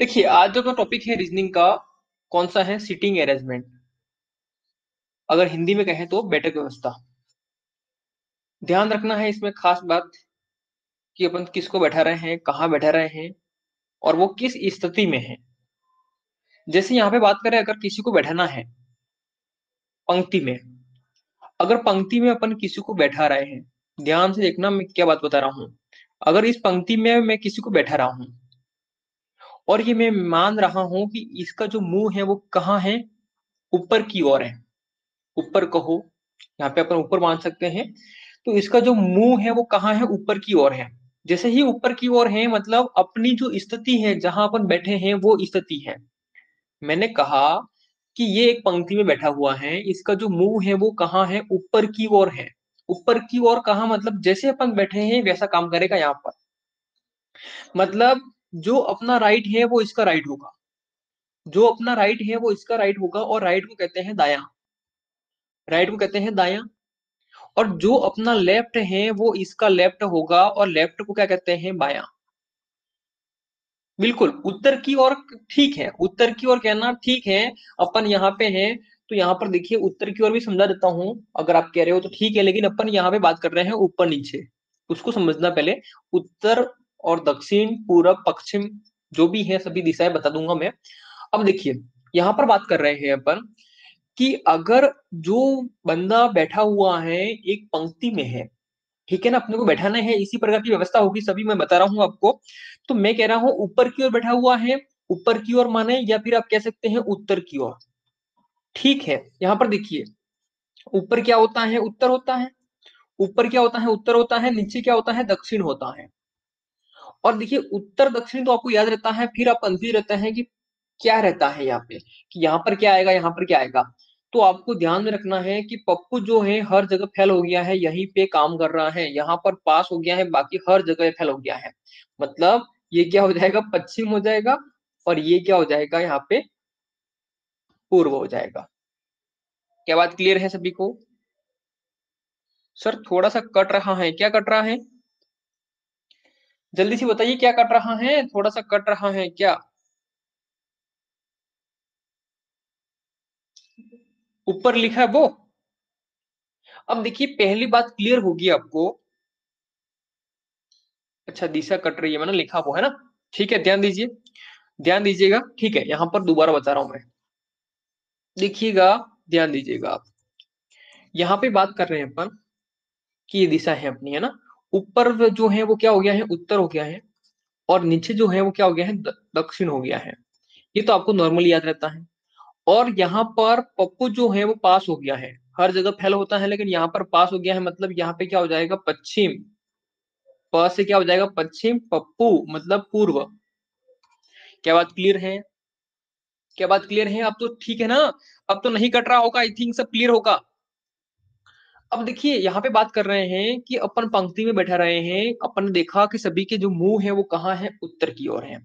देखिए, आज जो टॉपिक है रीजनिंग का, कौन सा है? Seating arrangement. अगर हिंदी में कहें तो बैठक व्यवस्था। ध्यान रखना है इसमें खास बात कि अपन किसको बैठा रहे हैं, कहाँ बैठा रहे हैं और वो किस स्थिति में है। जैसे यहाँ पे बात करें, अगर किसी को बैठाना है पंक्ति में, अगर पंक्ति में अपन किसी को बैठा रहे हैं, ध्यान से देखना मैं क्या बात बता रहा हूँ। अगर इस पंक्ति में मैं किसी को बैठा रहा हूँ और ये मैं मान रहा हूँ कि इसका जो मुंह है वो कहाँ है, ऊपर की ओर है। ऊपर कहो, यहाँ पे अपन ऊपर मान सकते हैं। तो इसका जो मुंह है वो कहाँ है, ऊपर की ओर है। जैसे ही ऊपर की ओर है मतलब अपनी जो स्थिति है जहां अपन बैठे हैं वो स्थिति है। मैंने कहा कि ये एक पंक्ति में बैठा हुआ है, इसका जो मुंह है वो कहाँ है, ऊपर की ओर है। ऊपर की ओर कहाँ, मतलब जैसे अपन बैठे हैं वैसा काम करेगा यहाँ पर। मतलब जो अपना राइट है वो इसका राइट होगा, जो अपना राइट है वो इसका राइट होगा, और राइट को कहते हैं दायां। राइट को कहते हैं दायां। और जो अपना लेफ्ट है वो इसका लेफ्ट होगा, और लेफ्ट को क्या कहते हैं, बायां। बिल्कुल उत्तर की ओर। ठीक है, उत्तर की ओर कहना ठीक है। अपन यहाँ पे हैं तो यहाँ पर देखिए उत्तर की ओर भी समझा देता हूँ। अगर आप कह रहे हो तो ठीक है, लेकिन अपन यहाँ पे बात कर रहे हैं ऊपर नीचे, उसको समझना पहले। उत्तर और दक्षिण, पूरब, पश्चिम, जो भी है सभी दिशाएं बता दूंगा मैं। अब देखिए, यहाँ पर बात कर रहे हैं अपन कि अगर जो बंदा बैठा हुआ है एक पंक्ति में है, ठीक है ना, अपने को बैठाना है, इसी प्रकार की व्यवस्था होगी, सभी मैं बता रहा हूं आपको। तो मैं कह रहा हूं ऊपर की ओर बैठा हुआ है। ऊपर की ओर माने, या फिर आप कह सकते हैं उत्तर की ओर। ठीक है, यहां पर देखिए, ऊपर क्या होता है, उत्तर होता है। ऊपर क्या होता है, उत्तर होता है। नीचे क्या होता है, दक्षिण होता है। और देखिए उत्तर दक्षिण तो आपको याद रहता है, फिर आप कंफ्यूज रहते हैं कि क्या रहता है यहाँ पे, कि यहाँ पर क्या आएगा, यहाँ पर क्या आएगा। तो आपको ध्यान में रखना है कि पप्पू जो है हर जगह फेल हो गया है, यहीं पे काम कर रहा है, यहाँ पर पास हो गया है, बाकी हर जगह फेल हो गया है। मतलब ये क्या हो जाएगा, पश्चिम हो जाएगा। और ये क्या हो जाएगा, यहाँ पे पूर्व हो जाएगा। क्या बात क्लियर है सभी को? सर थोड़ा सा कट रहा है, क्या कट रहा है? जल्दी से बताइए, क्या कट रहा है, थोड़ा सा कट रहा है क्या? ऊपर लिखा है वो। अब देखिए, पहली बात क्लियर होगी आपको। अच्छा, दिशा कट रही है, मैंने लिखा वो है ना। ठीक है, ध्यान दीजिए, ध्यान दीजिएगा। ठीक है, यहां पर दोबारा बता रहा हूं मैं, देखिएगा, ध्यान दीजिएगा आप। यहाँ पे बात कर रहे हैं अपन कि ये दिशा है अपनी, है ना। ऊपर जो है वो क्या हो गया है, उत्तर हो गया है। और नीचे जो है वो क्या हो गया है, दक्षिण हो गया है। ये तो आपको नॉर्मली याद रहता है। और यहाँ पर पप्पू जो है वो पास हो गया है। हर जगह फेल होता है, लेकिन यहाँ पर पास हो गया है, मतलब यहाँ पे क्या हो जाएगा, पश्चिम। प से क्या हो जाएगा, पश्चिम। पप्पू मतलब पूर्व। क्या बात क्लियर है? क्या बात क्लियर है? अब तो ठीक है ना? अब तो नहीं कट रहा होगा, आई थिंक सब क्लियर होगा। अब देखिए, यहाँ पे बात कर रहे हैं कि अपन पंक्ति में बैठा रहे हैं, अपन ने देखा कि सभी के जो मुंह है वो कहाँ है, उत्तर की ओर है।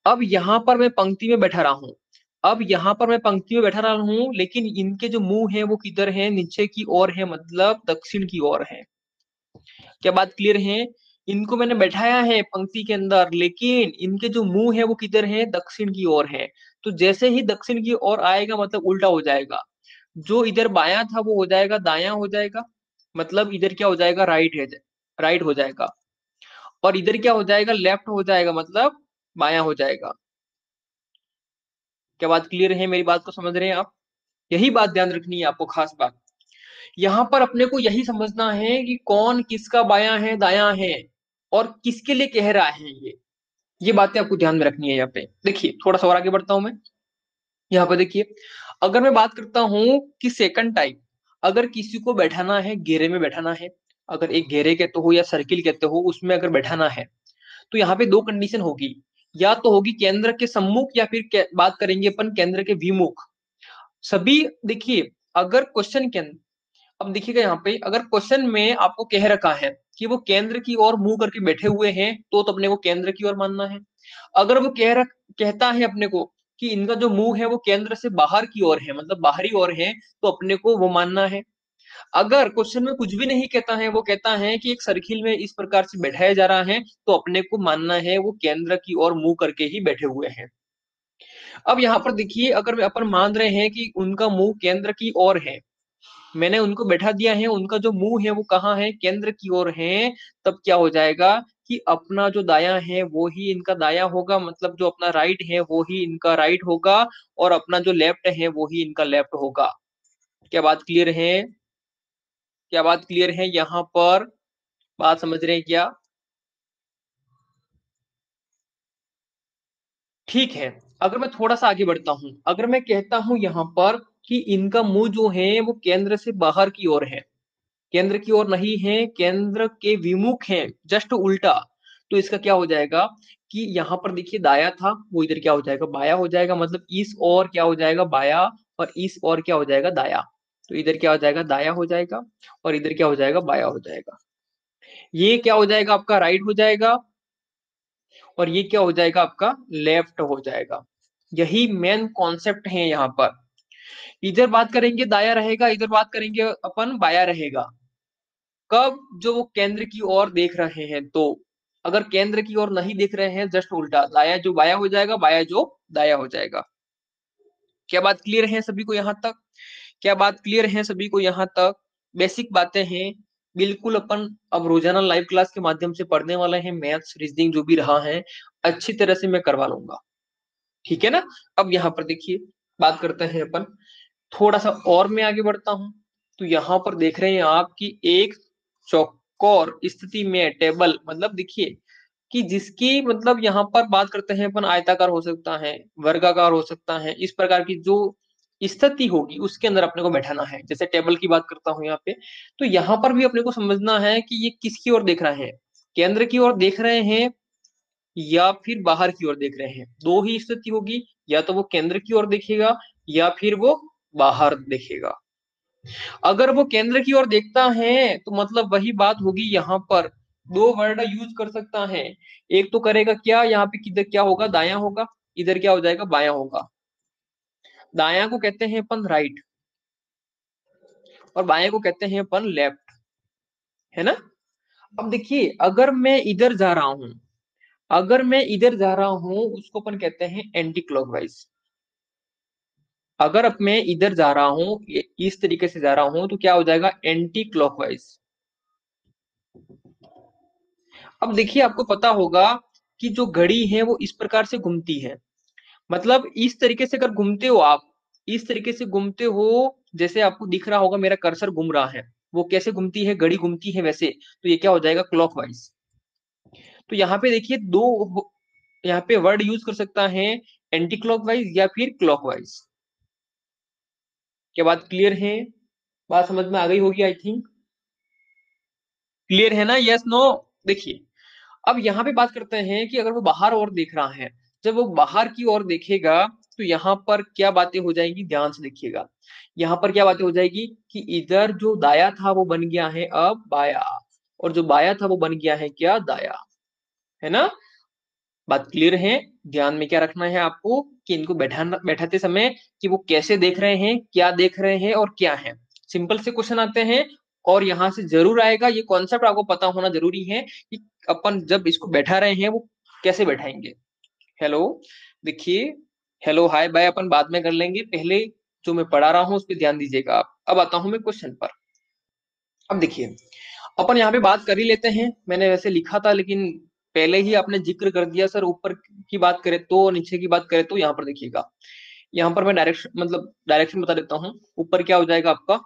अब यहाँ पर मैं पंक्ति में बैठा रहा हूँ। अब यहाँ पर मैं पंक्ति में बैठा रहा हूँ, लेकिन इनके जो मुंह है वो किधर है, नीचे की ओर है, मतलब दक्षिण की ओर है। क्या बात क्लियर है? इनको मैंने बैठाया है पंक्ति के अंदर, लेकिन इनके जो मुंह है वो किधर है, दक्षिण की ओर है। तो जैसे ही दक्षिण की ओर आएगा मतलब उल्टा हो जाएगा। जो इधर बायां था वो हो जाएगा दायां हो जाएगा। मतलब इधर क्या हो जाएगा, राइट है, राइट हो जाएगा। और इधर क्या हो जाएगा, लेफ्ट हो जाएगा, मतलब बायां हो जाएगा। क्या बात क्लियर है, मेरी बात को समझ रहे हैं आप? यही बात ध्यान रखनी है आपको, खास बात। यहाँ पर अपने को यही समझना है कि कौन किसका बायां है, दायां है, और किसके लिए कह रहा है ये बातें आपको ध्यान में रखनी है। यहाँ पे देखिए, थोड़ा सा और आगे बढ़ता हूं मैं। यहाँ पे देखिए, अगर मैं बात करता हूं कि सेकंड टाइप, अगर किसी को बैठाना है, घेरे में बैठाना है, अगर एक घेरे कहते हो या सर्किल कहते हो, उसमें अगर बैठाना है, तो यहाँ पे दो कंडीशन होगी। या तो होगी केंद्र के सम्मुख, या फिर बात करेंगे अपन केंद्र के विमुख। सभी देखिए, अगर क्वेश्चन के अब देखिएगा, यहाँ पे अगर क्वेश्चन में आपको कह रखा है कि वो केंद्र की ओर मुंह करके बैठे हुए हैं, तो अपने को केंद्र की ओर मानना है। अगर वो कहता है अपने को कि इनका जो मुंह है वो केंद्र से बाहर की ओर है, मतलब बाहरी ओर है, तो अपने को वो मानना है। अगर क्वेश्चन में कुछ भी नहीं कहता है, वो कहता है कि एक सर्किल में इस प्रकार से बैठाया जा रहा है, तो अपने को मानना है वो केंद्र की ओर मुंह करके ही बैठे हुए हैं। अब यहाँ पर देखिए, अगर अपन मान रहे हैं कि उनका मुंह केंद्र की ओर है, मैंने उनको बैठा दिया है, उनका जो मुंह है वो कहाँ है, केंद्र की ओर है, तब क्या हो जाएगा कि अपना जो दायां है वो ही इनका दायां होगा, मतलब जो अपना राइट है वो ही इनका राइट होगा, और अपना जो लेफ्ट है वो ही इनका लेफ्ट होगा। क्या बात क्लियर है? क्या बात क्लियर है यहाँ पर? बात समझ रहे हैं क्या? ठीक है। अगर मैं थोड़ा सा आगे बढ़ता हूं, अगर मैं कहता हूं यहाँ पर कि इनका मुंह जो है वो केंद्र से बाहर की ओर है, केंद्र की ओर नहीं है, केंद्र के विमुख है, जस्ट उल्टा, तो इसका क्या हो जाएगा कि यहाँ पर देखिए दाया था, वो इधर क्या हो जाएगा, बाया हो जाएगा, मतलब इस ओर क्या हो जाएगा, बाया, और इस ओर क्या हो जाएगा, दाया। तो इधर क्या हो जाएगा, दाया हो जाएगा, और इधर क्या हो जाएगा, बाया हो जाएगा। ये क्या हो जाएगा, आपका राइट हो जाएगा, और ये क्या हो जाएगा, आपका लेफ्ट हो जाएगा। यही मेन कॉन्सेप्ट है यहाँ पर। इधर बात करेंगे दाया रहेगा, इधर बात करेंगे अपन बाया रहेगा। कब? जो वो केंद्र की ओर देख रहे हैं तो। अगर केंद्र की ओर नहीं देख रहे हैं, जस्ट उल्टा, दाया जो बाया हो जाएगा, बाया जो दाया हो जाएगा। क्या बात क्लियर है सभी को यहाँ तक? क्या बात क्लियर है सभी को यहाँ तक? बेसिक बातें हैं, बिल्कुल अपन अब रोजाना लाइव क्लास के माध्यम से पढ़ने वाले हैं, मैथ्स रीजनिंग जो भी रहा है अच्छी तरह से मैं करवा लूंगा, ठीक है ना? अब यहाँ पर देखिए, बात करते हैं अपन, थोड़ा सा और मैं आगे बढ़ता हूं। तो यहाँ पर देख रहे हैं आप कि एक चौकोर स्थिति में टेबल, मतलब देखिए कि जिसकी, मतलब यहाँ पर बात करते हैं अपन, आयताकार हो सकता है, वर्गाकार हो सकता है, इस प्रकार की जो स्थिति होगी उसके अंदर अपने को बैठाना है। जैसे टेबल की बात करता हूँ यहाँ पे, तो यहाँ पर भी अपने को समझना है कि ये किसकी ओर देख रहे हैं, केंद्र की ओर देख रहे हैं या फिर बाहर की ओर देख रहे हैं। दो ही स्थिति होगी, या तो वो केंद्र की ओर देखेगा या फिर वो बाहर देखेगा। अगर वो केंद्र की ओर देखता है तो मतलब वही बात होगी, यहाँ पर दो वर्ड यूज कर सकता है। एक तो करेगा क्या, यहाँ पे किधर क्या होगा, दाया होगा, इधर क्या हो जाएगा, बाया होगा। दाया को कहते हैं अपन राइट, और बाया को कहते हैं अपन लेफ्ट, है ना? अब देखिए, अगर मैं इधर जा रहा हूं, अगर मैं इधर जा रहा हूं, उसको अपन कहते हैं एंटी क्लॉकवाइज। अगर अब मैं इधर जा रहा हूं, इस तरीके से जा रहा हूं, तो क्या हो जाएगा, एंटी क्लॉकवाइज। अब देखिए, आपको पता होगा कि जो घड़ी है वो इस प्रकार से घूमती है, मतलब इस तरीके से अगर घूमते हो आप, इस तरीके से घूमते हो, जैसे आपको दिख रहा होगा मेरा कर्सर घूम रहा है, वो कैसे घूमती है, घड़ी घूमती है वैसे, तो ये क्या हो जाएगा, क्लॉकवाइज। तो यहाँ पे देखिए दो, यहाँ पे वर्ड यूज कर सकता है, एंटी क्लॉकवाइज या फिर क्लॉकवाइज। क्या बात क्लियर है? बात समझ में आ गई होगी आई थिंक। क्लियर है ना, यस नो? देखिए, अब यहाँ पे बात करते हैं कि अगर वो बाहर और देख रहा है, जब वो बाहर की ओर देखेगा तो यहाँ पर क्या बातें हो जाएंगी, ध्यान से देखिएगा। यहाँ पर क्या बातें हो जाएगी कि इधर जो दाया था वो बन गया है अब बाया, और जो बाया था वो बन गया है क्या, दाया, है ना? बात क्लियर है? ध्यान में क्या रखना है आपको कि इनको बैठाते समय कि वो कैसे देख रहे हैं, क्या देख रहे हैं और क्या है। सिंपल से क्वेश्चन आते हैं, और यहाँ से जरूर आएगा, ये कॉन्सेप्ट आपको पता होना जरूरी है कि अपन जब इसको बैठा रहे हैं वो कैसे बैठाएंगे। हेलो, देखिए, हेलो हाय बाय अपन बाद में कर लेंगे, पहले जो मैं पढ़ा रहा हूँ उस पर ध्यान दीजिएगा आप। अब आता हूँ मैं क्वेश्चन पर। अब देखिए, अपन यहाँ पे बात कर ही लेते हैं, मैंने वैसे लिखा था लेकिन पहले ही आपने जिक्र कर दिया सर, ऊपर की बात करें तो, नीचे की बात करें तो। यहाँ पर देखिएगा, यहाँ पर मैं डायरेक्शन, मतलब डायरेक्शन बता देता हूँ। ऊपर क्या हो जाएगा आपका,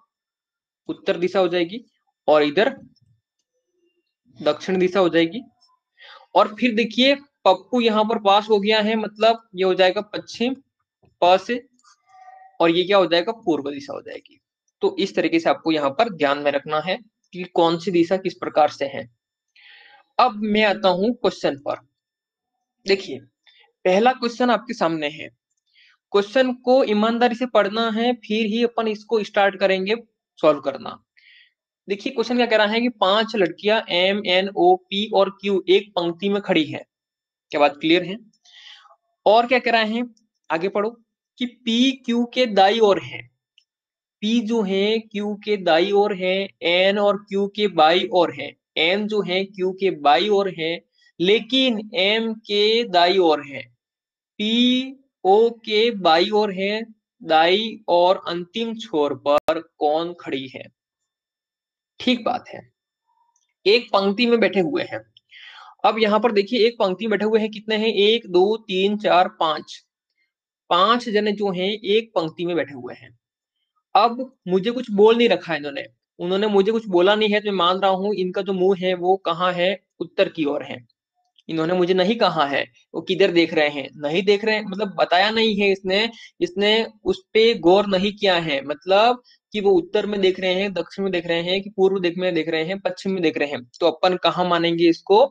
उत्तर दिशा हो जाएगी, और इधर दक्षिण दिशा हो जाएगी। और फिर देखिए, पप्पू यहाँ पर पास हो गया है, मतलब ये हो जाएगा पश्चिम, प से, और ये क्या हो जाएगा, पूर्व दिशा हो जाएगी। तो इस तरीके से आपको यहाँ पर ध्यान में रखना है कि कौन सी दिशा किस प्रकार से है। अब मैं आता हूं क्वेश्चन पर। देखिए, पहला क्वेश्चन आपके सामने है, क्वेश्चन को ईमानदारी से पढ़ना है, फिर ही अपन इसको स्टार्ट करेंगे सॉल्व करना। देखिए, क्वेश्चन क्या कह रहा है कि पांच लड़कियां एम एन ओ पी और क्यू एक पंक्ति में खड़ी है। क्या बात क्लियर है? और क्या कह रहा है, आगे पढ़ो, कि पी क्यू के दाई ओर है, पी जो है क्यू के दाई ओर है, एन और क्यू के बाई ओर है, एन जो है क्यू के बाई ओर है, लेकिन एम के दाई ओर है। पी ओ के बाई ओर है, दाई और अंतिम छोर पर कौन खड़ी है? ठीक बात है, एक पंक्ति में बैठे हुए हैं। अब यहाँ पर देखिए एक पंक्ति में बैठे हुए हैं, कितने हैं? 1 2 3 4 5, 5 जने जो हैं एक पंक्ति में बैठे हुए हैं। अब मुझे कुछ बोल नहीं रखा है इन्होंने, उन्होंने मुझे कुछ बोला नहीं है, तो मैं मान रहा हूँ इनका जो मुंह है वो कहाँ है? उत्तर की ओर है। इन्होंने मुझे नहीं कहा है वो किधर देख रहे हैं, नहीं देख रहे हैं मतलब बताया नहीं है इसने, इसने उस पे गौर नहीं किया है, मतलब कि वो उत्तर में देख रहे हैं, दक्षिण में देख रहे हैं, कि पूर्व दिख में देख रहे हैं, पश्चिम में देख रहे हैं, तो अपन कहाँ मानेंगे इसको?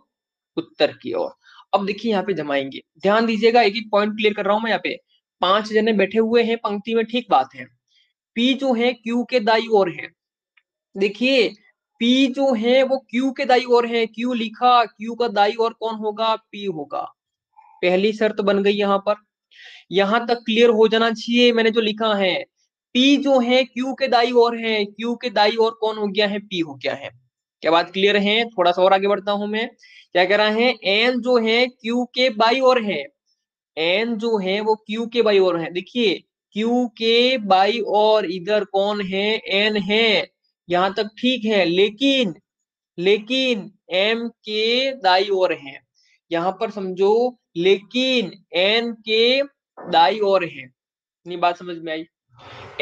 उत्तर की ओर। अब देखिए यहाँ पे जमाएंगे, ध्यान दीजिएगा, एक एक पॉइंट क्लियर कर रहा हूं मैं यहाँ पे। 5 जने बैठे हुए हैं पंक्ति में, ठीक बात है। पी जो है क्यू के दाई ओर है। देखिए पी जो है वो क्यू के दाई ओर है, क्यू लिखा, क्यू का दाई ओर कौन होगा? पी होगा। पहली शर्त बन गई यहाँ पर, यहां तक क्लियर हो जाना चाहिए मैंने जो लिखा है। पी जो है क्यू के दाई ओर है, क्यू के दाई ओर कौन हो गया है? पी हो गया है। क्या बात क्लियर है? थोड़ा सा और आगे बढ़ता हूं मैं, क्या कह रहा है? एन जो है क्यू के बाई ओर है, एन जो है वो क्यू के बाई ओर है। देखिए क्यू के बाई ओर इधर कौन है? एन है। यहां तक ठीक है, लेकिन लेकिन एम के दाई ओर है, यहां पर समझो, लेकिन एन के दाई ओर है। इतनी बात समझ में आई?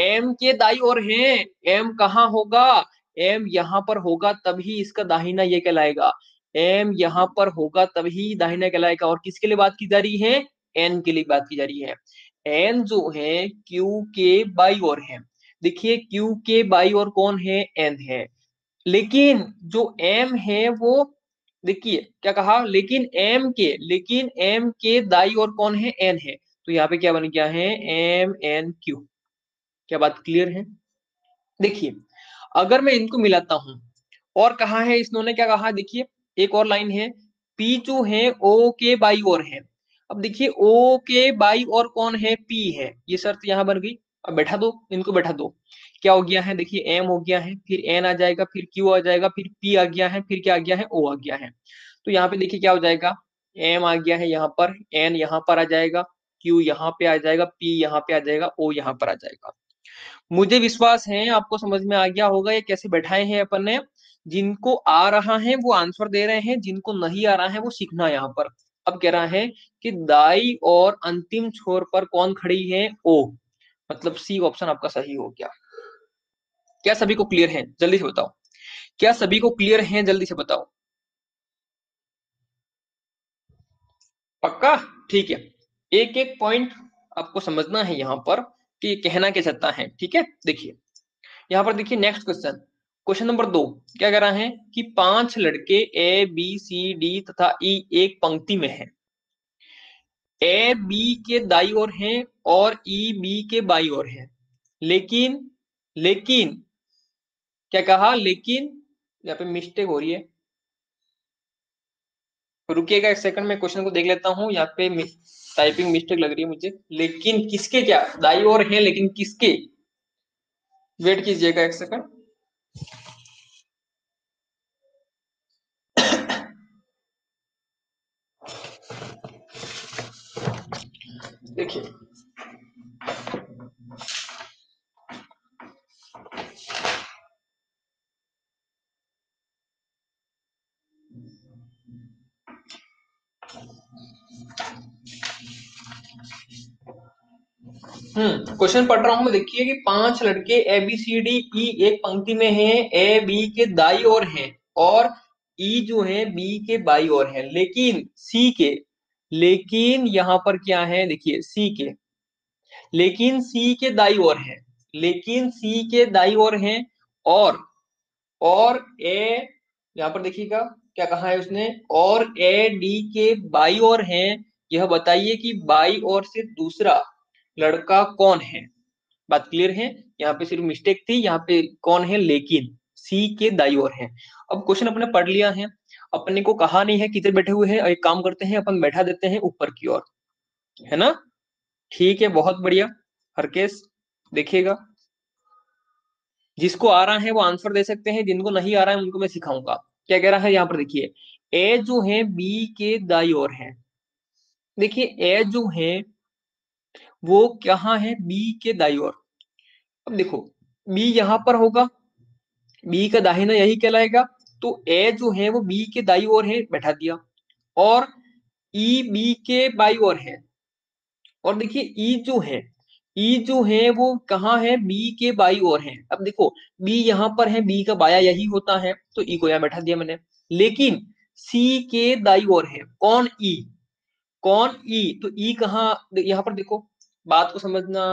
एम के दाई ओर है, एम कहाँ होगा? एम यहाँ पर होगा तभी इसका दाहिना ये कहलाएगा, एम यहाँ पर होगा तभी दाहिना कहलाएगा। और किसके लिए बात की जा रही है? एन के लिए बात की जा रही है। एन जो है क्यू के बाई ओर है। देखिए क्यू के बाई ओर कौन है? एन है। लेकिन जो एम है वो, देखिए क्या कहा? लेकिन एम के दाई और कौन है? एन है। तो यहाँ पे क्या बन गया है? M N Q. क्या बात क्लियर है? देखिए अगर मैं इनको मिलाता हूं, और कहा है इन्होंने, क्या कहा? देखिए एक और लाइन है, पी जो है ओ के बाई और है। अब देखिए ओ के बाई और कौन है? पी है। ये शर्त यहाँ बन गई। अब बैठा दो, इनको बैठा दो। क्या हो गया है? देखिए एम हो गया है, फिर एन आ जाएगा, फिर क्यू आ जाएगा, फिर पी आ गया है, फिर क्या आ गया है? ओ आ गया है। तो यहाँ पे देखिए क्या हो जाएगा? एम आ गया है यहाँ पर, एन यहाँ पर आ जाएगा, क्यू यहाँ पे आ जाएगा, पी यहाँ पे आ जाएगा, ओ यहाँ पर आ जाएगा। मुझे विश्वास है आपको समझ में आ गया होगा ये कैसे बैठाए हैं अपन ने। जिनको आ रहा है वो आंसर दे रहे हैं, जिनको नहीं आ रहा है वो सीखना यहाँ पर। अब कह रहा है कि दाई और अंतिम छोर पर कौन खड़ी है? ओ, मतलब सी ऑप्शन आपका सही हो गया। क्या सभी को क्लियर है? जल्दी से बताओ, क्या सभी को क्लियर है? जल्दी से बताओ। पक्का? ठीक है, एक एक पॉइंट आपको समझना है यहाँ पर कि कहना क्या चाहता है। ठीक है, देखिए यहाँ पर देखिए नेक्स्ट क्वेश्चन, क्वेश्चन नंबर 2। क्या कह रहा है कि 5 लड़के ए बी सी डी तथा ई एक पंक्ति में हैं। ए बी के दाई ओर हैं और ई बी के बाई ओर हैं। लेकिन लेकिन क्या कहा? लेकिन यहाँ पे मिस्टेक हो रही है, रुकिएगा एक सेकंड, मैं क्वेश्चन को देख लेता हूँ। यहाँ पे टाइपिंग मिस्टेक लग रही है मुझे। लेकिन किसके? क्या दाई ओर हैं लेकिन किसके? वेट कीजिएगा एक सेकंड। देखिए क्वेश्चन पढ़ रहा हूं मैं, देखिए कि 5 लड़के ए बी सी डी ई एक पंक्ति में हैं, ए बी के दाई ओर हैं और ई जो है बी के बाई ओर है, लेकिन सी के, लेकिन यहाँ पर क्या है? देखिए सी के, लेकिन सी के दाई ओर है, लेकिन सी के दाई ओर है, और और ए, यहाँ पर देखिएगा क्या कहा है उसने, और ए डी के बाई ओर है। यह बताइए कि बाई ओर से दूसरा लड़का कौन है? बात क्लियर है? यहाँ पे सिर्फ मिस्टेक थी, यहाँ पे कौन है? लेकिन सी के दाई ओर है। अब क्वेश्चन अपने पढ़ लिया है, अपने को कहा नहीं है किधर बैठे हुए हैं, और एक काम करते हैं अपन बैठा देते हैं ऊपर की ओर, है ना? ठीक है, बहुत बढ़िया। हरकेश देखिएगा, जिसको आ रहा है वो आंसर दे सकते हैं, जिनको नहीं आ रहा है उनको मैं सिखाऊंगा। क्या कह रहा है यहाँ पर? देखिए ए जो है बी के दाई ओर है। देखिए ए जो है वो कहाँ है, बी के दाईं ओर। अब देखो बी यहाँ पर होगा, बी का दाहिना यही कहलाएगा, तो ए जो है वो बी के दाईं ओर है, बैठा दिया। और ई बी के बाईं ओर है। और देखिए ई जो है, ई जो है वो कहाँ है, बी के बाईं ओर है। अब देखो बी यहाँ पर है, बी का बाया यही होता है, तो ई को यहाँ बैठा दिया मैंने। लेकिन सी के दाईं ओर है कौन, ई। कौन, ई। तो ई कहाँ, यहाँ पर देखो, बात को समझना,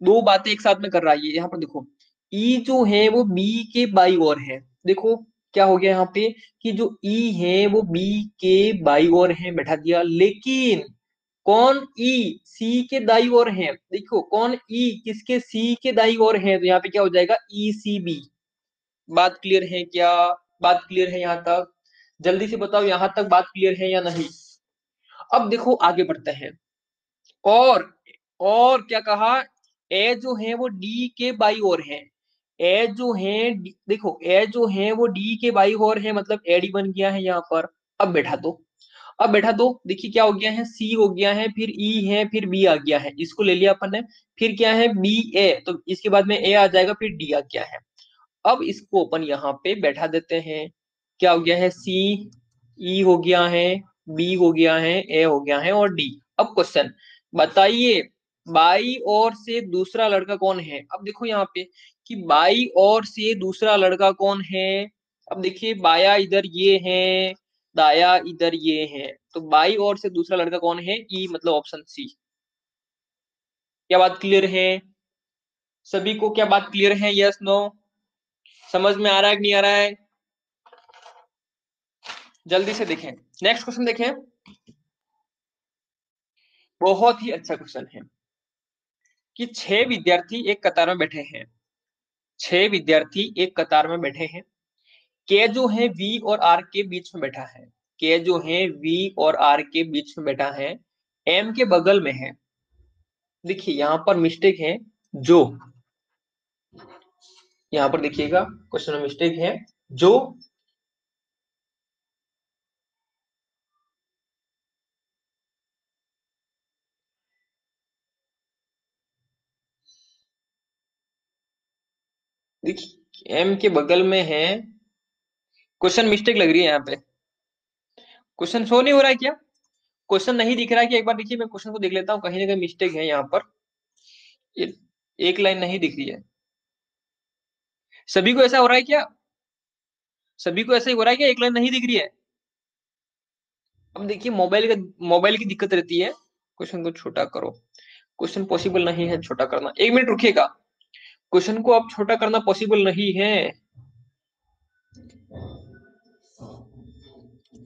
दो बातें एक साथ में कर रहा है ये। यहाँ पर देखो ई जो है वो बी के बाईं ओर है। देखो क्या हो गया यहाँ पे, कि जो ई है वो बी के बाईं ओर है, बैठा दिया। लेकिन कौन, ई सी के दाईं ओर है। देखो कौन, ई किसके, सी के दाईं ओर है, तो यहाँ पे क्या हो जाएगा, ई सी बी। बात क्लियर है क्या, बात क्लियर है यहाँ तक? जल्दी से बताओ यहाँ तक बात क्लियर है या नहीं। अब देखो आगे बढ़ते हैं। और और क्या कहा, ए जो है वो डी के बाई ओर है। ए जो है देखो ए जो है वो डी के बाई ओर है, मतलब एडी बन गया है यहाँ पर। अब बैठा दो, अब बैठा दो, देखिए क्या हो गया है, सी हो गया है, फिर ई है, फिर बी आ गया है, इसको ले लिया अपन ने। फिर क्या है, बी ए, तो इसके बाद में ए आ जाएगा, फिर डी आ गया है। अब इसको अपन यहाँ पे बैठा देते हैं। क्या हो गया है, सी, ई हो गया है, बी हो गया है, ए हो गया है, और डी। अब क्वेश्चन बताइए, बाई और से दूसरा लड़का कौन है। अब देखो यहाँ पे कि बाई और से दूसरा लड़का कौन है। अब देखिए बाया इधर ये है, दाया इधर ये है, तो बाई और से दूसरा लड़का कौन है, ई, मतलब ऑप्शन सी। क्या बात क्लियर है सभी को, क्या बात क्लियर है, यस नो? समझ में आ रहा है कि नहीं आ रहा है? जल्दी से देखें, नेक्स्ट क्वेश्चन देखें। बहुत ही अच्छा क्वेश्चन है कि 6 विद्यार्थी एक कतार में बैठे हैं। 6 विद्यार्थी एक कतार में बैठे हैं। के जो है वी और आर के बीच में बैठा है। के जो है वी और आर के बीच में बैठा है, एम के बगल में है। देखिए यहाँ पर मिस्टेक है, जो, यहाँ पर देखिएगा क्वेश्चन में मिस्टेक है, जो। देखिए एम के बगल में है, क्वेश्चन मिस्टेक लग रही है यहाँ पे। क्वेश्चन शो नहीं हो रहा है क्या, क्वेश्चन नहीं दिख रहा है कि, एक बार देखिए मैं क्वेश्चन को देख लेता हूँ, कहीं ना कहीं मिस्टेक है यहाँ पर। ये एक लाइन नहीं दिख रही है। सभी को ऐसा हो रहा है क्या, सभी को ऐसा ही हो रहा है क्या, एक लाइन नहीं दिख रही है? अब देखिए मोबाइल की दिक्कत रहती है। क्वेश्चन को छोटा करो, क्वेश्चन पॉसिबल नहीं है छोटा करना, 1 मिनट रुकिएगा। क्वेश्चन को अब छोटा करना पॉसिबल नहीं है,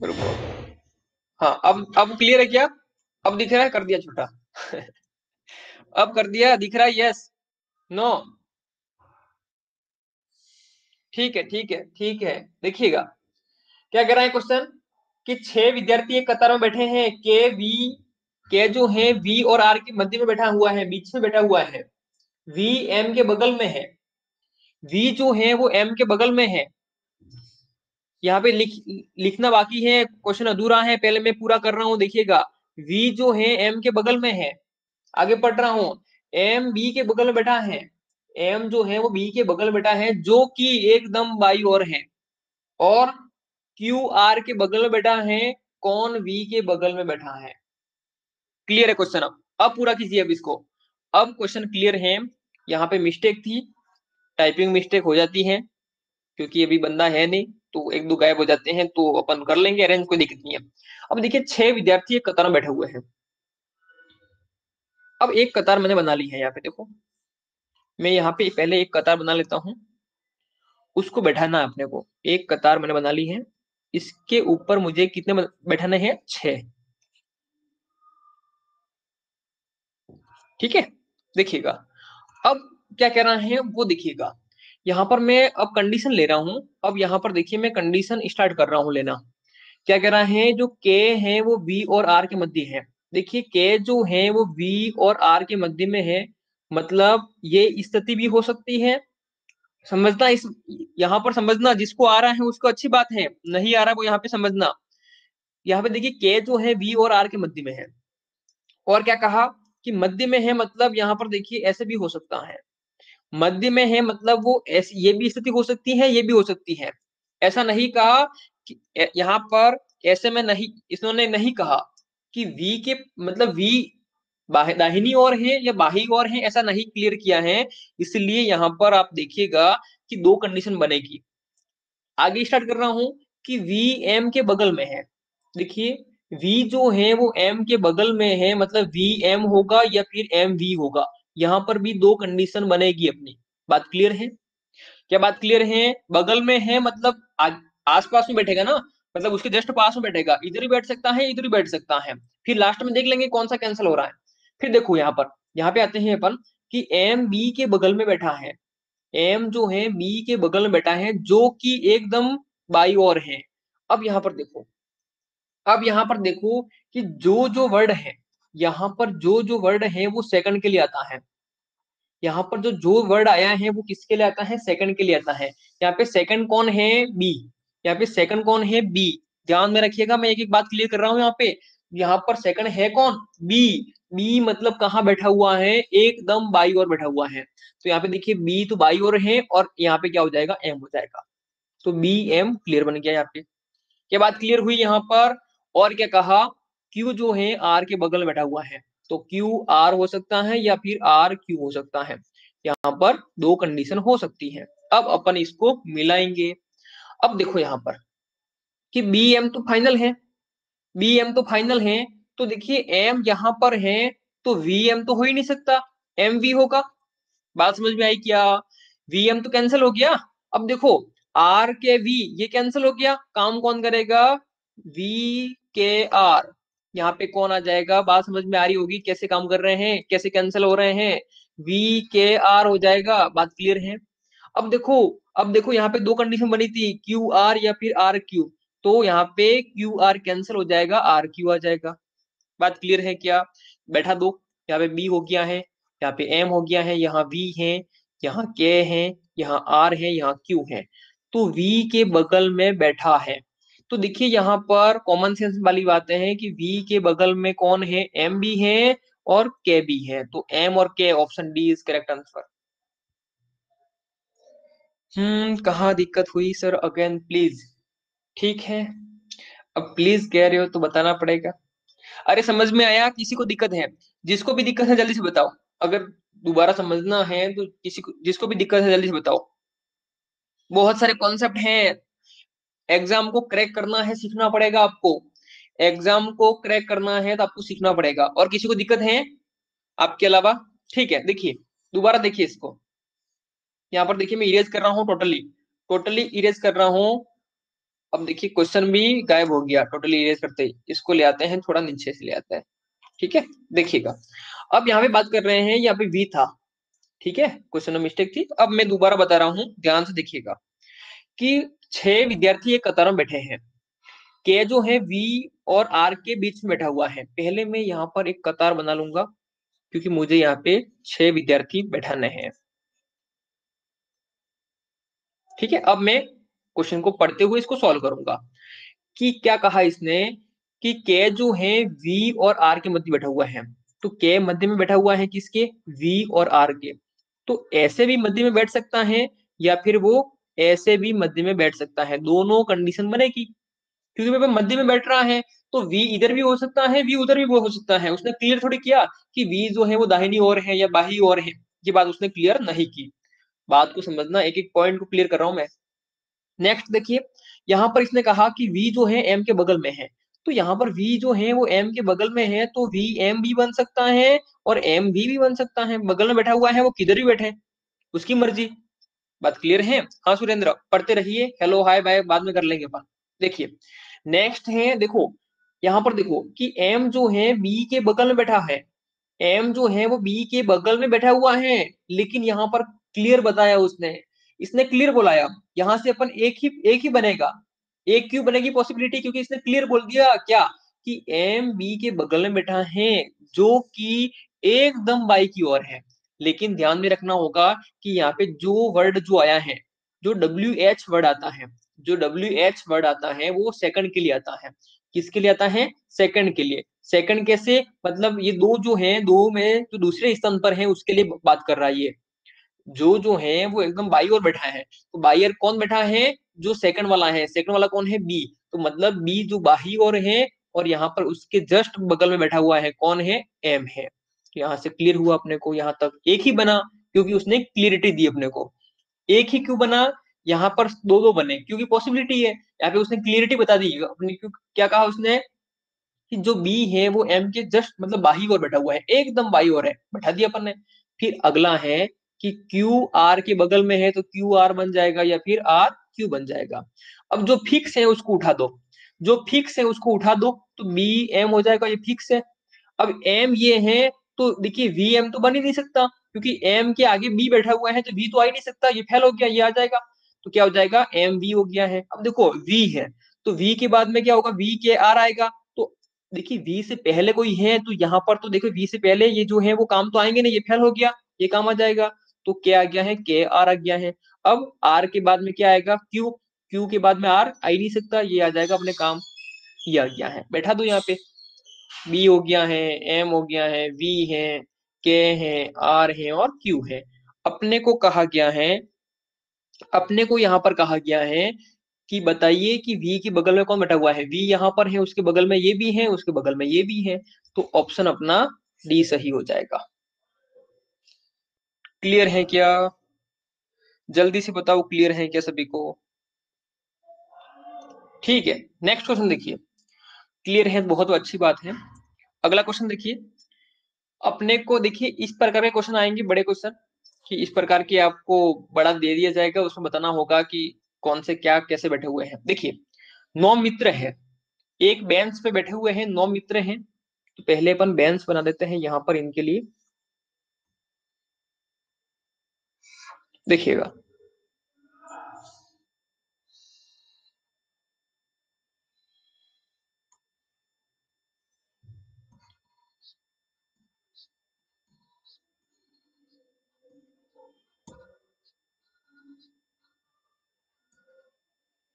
रुको। हाँ अब क्लियर है क्या, अब दिख रहा है, कर दिया छोटा। अब कर दिया, दिख रहा है, यस नो? ठीक है ठीक है ठीक है, देखिएगा क्या कह रहा है क्वेश्चन, कि 6 विद्यार्थी एक कतार में बैठे हैं, के जो है वी और आर के मध्य में बैठा हुआ है, बीच में बैठा हुआ है। वी एम के बगल में है, वी जो है वो एम के बगल में है। यहाँ पे लिखना बाकी है, क्वेश्चन अधूरा है, पहले मैं पूरा कर रहा हूँ, देखिएगा। वी जो है एम के बगल में है, आगे पढ़ रहा हूँ। एम बी के बगल में बैठा है, एम जो है वो बी के बगल में बैठा है, जो कि एकदम बाई ओर है। और क्यू आर के बगल में बैठा है, कौन वी के बगल में बैठा है। क्लियर है क्वेश्चन? अब पूरा कीजिए अब इसको। अब क्वेश्चन क्लियर है, यहाँ पे मिस्टेक थी, टाइपिंग मिस्टेक हो जाती है, क्योंकि अभी बंदा है नहीं, तो एक दो गायब हो जाते हैं, तो अपन कर लेंगे अरेंज, कोई दिक्कत नहीं है। अब देखिए 6 विद्यार्थी एक कतार में बैठे हुए हैं। अब एक कतार मैंने बना ली है, यहाँ पे देखो, मैं यहाँ पे पहले एक कतार बना लेता हूँ, उसको बैठाना है अपने को। एक कतार मैंने बना ली है, इसके ऊपर मुझे कितने बैठाने हैं, 6। ठीक है, देखिएगा अब क्या कह रहा है वो, देखिएगा यहाँ पर मैं अब कंडीशन ले रहा हूं। अब यहाँ पर देखिए मैं कंडीशन स्टार्ट कर रहा हूं लेना। क्या कह रहा है, जो के है वो वी और आर के मध्य है। देखिए के जो है वो वी और आर के मध्य में है, मतलब ये स्थिति भी हो सकती है। समझना इस, यहाँ पर समझना, जिसको आ रहा है उसको अच्छी बात है, नहीं आ रहा वो यहाँ पे समझना। यहाँ पे देखिए के जो है वी और आर के मध्य में है। और क्या कहा, कि मध्य में है मतलब यहाँ पर देखिए ऐसे भी हो सकता है, मध्य में है मतलब वो ऐसी ये भी स्थिति हो सकती है, ये भी हो सकती है। ऐसा नहीं कहा कि यहाँ पर ऐसे में नहीं, इन्होंने नहीं कहा कि V के मतलब V दाहिनी ओर है या बाही ओर है, ऐसा नहीं क्लियर किया है। इसलिए यहाँ पर आप देखिएगा कि दो कंडीशन बनेगी। आगे स्टार्ट कर रहा हूं कि V M के बगल में है। देखिए V जो है वो M के बगल में है, मतलब V M होगा या फिर M V होगा। यहाँ पर भी दो कंडीशन बनेगी अपनी। बात क्लियर है? क्या बात क्लियर है? बगल में है मतलब आसपास में बैठेगा ना, मतलब उसके जस्ट पास में बैठेगा, इधर ही बैठ सकता है, इधर ही बैठ सकता है। फिर लास्ट में देख लेंगे कौन सा कैंसिल हो रहा है। फिर देखो यहाँ पे आते हैं अपन कि एम बी के बगल में बैठा है, एम जो है बी के बगल में बैठा है, जो कि एकदम बाई ओर है। अब यहाँ पर देखो, अब यहाँ पर देखो कि जो जो वर्ड है, यहाँ पर जो जो वर्ड है वो सेकंड के लिए आता है। यहाँ पर जो जो वर्ड आया है वो किसके लिए आता है? सेकंड के लिए आता है। यहाँ पे सेकंड कौन है? बी। यहाँ पे सेकंड कौन है? बी। ध्यान में रखिएगा, मैं एक एक बात क्लियर कर रहा हूँ यहाँ पे। यहाँ पर सेकंड है कौन? बी। बी मतलब कहाँ बैठा हुआ है? एकदम बाई ओर बैठा हुआ है। तो यहाँ पे देखिए बी तो बाई ओर है और यहाँ पे क्या हो जाएगा? एम हो जाएगा। तो बी एम क्लियर बन गया यहाँ पे। क्या बात क्लियर हुई यहाँ पर? और क्या कहा? क्यू जो है आर के बगल में बैठा हुआ है, तो क्यू आर हो सकता है या फिर आर क्यू हो सकता है। यहाँ पर दो कंडीशन हो सकती है। अब अपन इसको मिलाएंगे। अब देखो यहाँ पर कि बी एम तो फाइनल है, बी एम तो फाइनल है। तो देखिए एम यहाँ पर है, तो वी एम तो हो ही नहीं सकता, एम वी होगा। बात समझ में आई क्या? वीएम तो कैंसिल हो गया। अब देखो आर के वी ये कैंसिल हो गया, काम कौन करेगा? वी के आर। यहाँ पे कौन आ जाएगा? बात समझ में आ रही होगी कैसे काम कर रहे हैं, कैसे कैंसिल हो रहे हैं। वी के आर हो जाएगा। बात क्लियर है? अब देखो, अब देखो यहाँ पे दो कंडीशन बनी थी, क्यू आर या फिर आर क्यू। तो यहाँ पे क्यू आर कैंसिल हो जाएगा, आर क्यू आ जाएगा। बात क्लियर है क्या? बैठा दो, यहाँ पे बी हो गया है, यहाँ पे एम हो गया है, यहाँ वी है, यहाँ के है, यहाँ आर है, यहाँ क्यू है। तो वी के बगल में बैठा है। तो देखिए यहाँ पर कॉमन सेंस वाली बातें हैं कि वी के बगल में कौन है? एम भी है और के भी है। तो एम और के, option D is correct answer. कहाँ दिक्कत हुई सर? Again please. ठीक है, अब प्लीज कह रहे हो तो बताना पड़ेगा। अरे समझ में आया? किसी को दिक्कत है? जिसको भी दिक्कत है जल्दी से बताओ। अगर दोबारा समझना है तो किसी को, जिसको भी दिक्कत है जल्दी से बताओ। बहुत सारे कॉन्सेप्ट हैं, एग्जाम को क्रैक करना है, सीखना पड़ेगा आपको। एग्जाम को क्रैक करना है तो आपको सीखना पड़ेगा। और किसी को दिक्कत है आपके अलावा? ठीक है, देखिए दोबारा देखिए इसको। यहाँ पर देखिए मैं इरेज कर रहा हूँ, टोटली टोटली इरेज कर रहा हूँ। अब देखिए क्वेश्चन भी गायब हो गया टोटली इरेज करते ही। इसको ले आते हैं, थोड़ा नीचे से ले आते हैं। ठीक है, देखिएगा। अब यहाँ पे बात कर रहे हैं, यहाँ पे वी था, ठीक है, क्वेश्चन में मिस्टेक थी। अब मैं दोबारा बता रहा हूँ, ध्यान से देखिएगा कि 6 विद्यार्थी एक कतार में बैठे हैं। के जो है वी और आर के बीच में बैठा हुआ है। पहले मैं यहाँ पर एक कतार बना लूंगा, क्योंकि मुझे यहाँ पे 6 विद्यार्थी बैठाने हैं। ठीक है, अब मैं क्वेश्चन को पढ़ते हुए इसको सॉल्व करूंगा कि क्या कहा इसने कि के जो है वी और आर के मध्य बैठा हुआ है। तो के मध्य में बैठा हुआ है किसके? वी और आर के। तो ऐसे भी मध्य में बैठ सकता है या फिर वो ऐसे भी मध्य में बैठ सकता है, दोनों कंडीशन बनेगी। क्योंकि वह मध्य में बैठ रहा है तो वी इधर भी हो सकता है, वी उधर भी वो हो सकता है। उसने क्लियर थोड़ी किया कि वी जो है वो दाहिनी ओर है या बाही ओर है, ये बात उसने क्लियर नहीं की। बात को समझना, एक एक पॉइंट को क्लियर कर रहा हूं मैं। नेक्स्ट देखिए, यहाँ पर इसने कहा कि v जो है m के बगल में है। तो यहाँ पर v जो है वो m के बगल में है, तो v m भी बन सकता है और m भी बन सकता है। बगल में बैठा हुआ है, वो किधर भी बैठे, उसकी मर्जी। बात क्लियर है? हाँ सुरेंद्र, पढ़ते रहिए, हेलो हाय बाय बाद में कर लेंगे अपन। देखिए नेक्स्ट है, देखो यहाँ पर देखो कि m जो है b के बगल में बैठा है, एम जो है वो बी के बगल में बैठा हुआ है। लेकिन यहाँ पर क्लियर बताया उसने, इसने क्लियर बोलाया। यहाँ से अपन एक ही बनेगा, एक क्यों बनेगी पॉसिबिलिटी? क्योंकि इसने क्लियर बोल दिया क्या कि एम बी के बगल में बैठा है, जो कि एकदम बाई की ओर है। लेकिन ध्यान में रखना होगा कि यहाँ पे जो वर्ड जो आया है, जो डब्ल्यू एच वर्ड आता है, जो डब्ल्यू एच वर्ड आता है वो सेकंड के लिए आता है। किसके लिए आता है? सेकंड के लिए। सेकंड कैसे, मतलब ये दो जो हैं, दो में जो दूसरे स्थान पर है उसके लिए बात कर रहा है ये। जो है वो एकदम बाई ओर बैठा है, तो बाई ओर कौन बैठा है, जो सेकंड वाला है, सेकंड वाला कौन है, बी। तो मतलब बी जो बाही ओर है और यहाँ पर उसके जस्ट बगल में बैठा हुआ है कौन है, एम है। तो यहाँ से क्लियर हुआ अपने को, यहाँ तक एक ही बना क्योंकि उसने क्लियरिटी दी अपने को। एक ही क्यों बना, यहाँ पर दो दो बने क्योंकि पॉसिबिलिटी है, यहाँ पे उसने क्लियरिटी बता दी अपनी। क्यों, क्या कहा उसने कि जो बी है वो एम के जस्ट मतलब बाही ओर बैठा हुआ है, एकदम बाही ओर है, बैठा दिया अपन ने। फिर अगला है कि क्यू आर के बगल में है तो क्यू आर बन जाएगा या फिर आर क्यू बन जाएगा। अब जो फिक्स है उसको उठा दो, जो फिक्स है उसको उठा दो, तो बी एम हो जाएगा, ये फिक्स है। अब एम ये है, तो देखिए वी एम तो बन ही नहीं सकता क्योंकि एम के आगे बी बैठा हुआ है, तो वी तो आ ही नहीं सकता, ये फेल हो गया, ये आ जाएगा। तो क्या हो जाएगा, एम वी हो गया है। अब देखो वी है तो वी के बाद में क्या होगा, वी के आर आएगा। तो देखिए वी से पहले कोई है तो यहाँ पर तो देखो वी से पहले ये जो है वो काम तो आएंगे नहीं, ये फेल हो गया, ये काम आ जाएगा। तो क्या आ गया है, के आर आ गया है। अब आर के बाद में क्या आएगा, क्यू, क्यू के बाद में आर आ ही नहीं सकता, ये आ जाएगा अपने काम, ये आ गया है। बैठा दो यहाँ पे, बी हो गया है, एम हो गया है, वी है, के है, आर है और क्यू है। अपने को कहा गया है, अपने को यहाँ पर कहा गया है कि बताइए कि वी के बगल में कौन बैठा हुआ है, वी यहाँ पर है, उसके बगल में ये भी है, उसके बगल में ये भी है। तो ऑप्शन अपना डी सही हो जाएगा। क्लियर है क्या, जल्दी से बताओ क्लियर है क्या सभी को। ठीक है, नेक्स्ट क्वेश्चन देखिए। क्लियर है, बहुत अच्छी बात है। अगला क्वेश्चन देखिए। अपने को देखिए इस प्रकार के क्वेश्चन आएंगे, बड़े क्वेश्चन, कि इस प्रकार के आपको बड़ा दे दिया जाएगा, उसमें बताना होगा कि कौन से क्या कैसे बैठे हुए हैं। देखिए 9 मित्र है, एक बेंच पे बैठे हुए हैं, 9 मित्र हैं। तो पहले अपन बेंच बना देते हैं यहाँ पर इनके लिए, देखिएगा।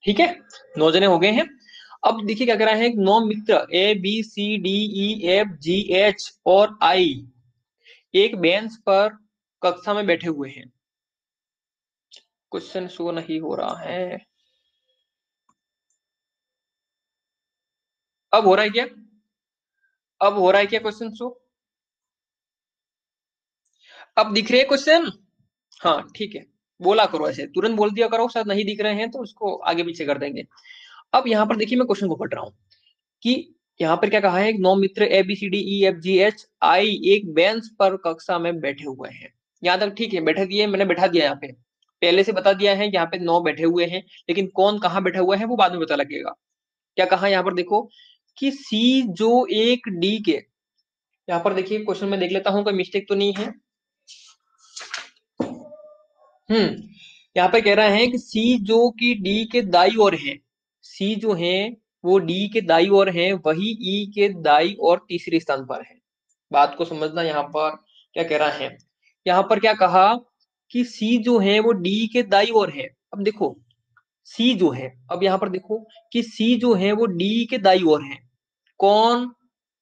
ठीक है, 9 जने हो गए हैं। अब देखिए क्या कह रहा है, 9 मित्र A B C D E F G H और आई एक बेंच पर कक्षा में बैठे हुए हैं। क्वेश्चन शो नहीं हो रहा है, अब हो रहा है क्या, अब हो रहा है क्या क्वेश्चन शो, अब दिख रहे हैं क्वेश्चन। हाँ ठीक है, बोला करो ऐसे, तुरंत बोल दिया करो, शायद नहीं दिख रहे हैं तो उसको आगे पीछे कर देंगे। अब यहाँ पर देखिए मैं क्वेश्चन को पढ़ रहा हूँ कि यहाँ पर क्या कहा है, 9 मित्र A B C D E F G H I एक बेंच पर कक्षा में बैठे हुए हैं। यहाँ तक ठीक है, बैठा दिए, मैंने बैठा दिया यहाँ पे, पहले से बता दिया है यहाँ पे 9 बैठे हुए हैं, लेकिन कौन कहाँ बैठा हुआ है वो बाद में पता लगेगा। क्या कहा यहाँ पर देखो कि सी जो एक डी के, यहाँ पर देखिए क्वेश्चन में देख लेता हूँ कोई मिस्टेक तो नहीं है। यहाँ पे कह रहा है कि सी जो कि डी के दाई ओर है, सी जो है वो डी के दाई ओर है, वही ई के दाई और तीसरे स्थान पर है। बात को समझना, यहाँ पर क्या कह रहा है, यहाँ पर क्या कहा कि सी जो है वो डी के दाई ओर है। अब देखो सी जो है, अब यहाँ पर देखो कि सी जो है वो डी के दाई ओर है, कौन,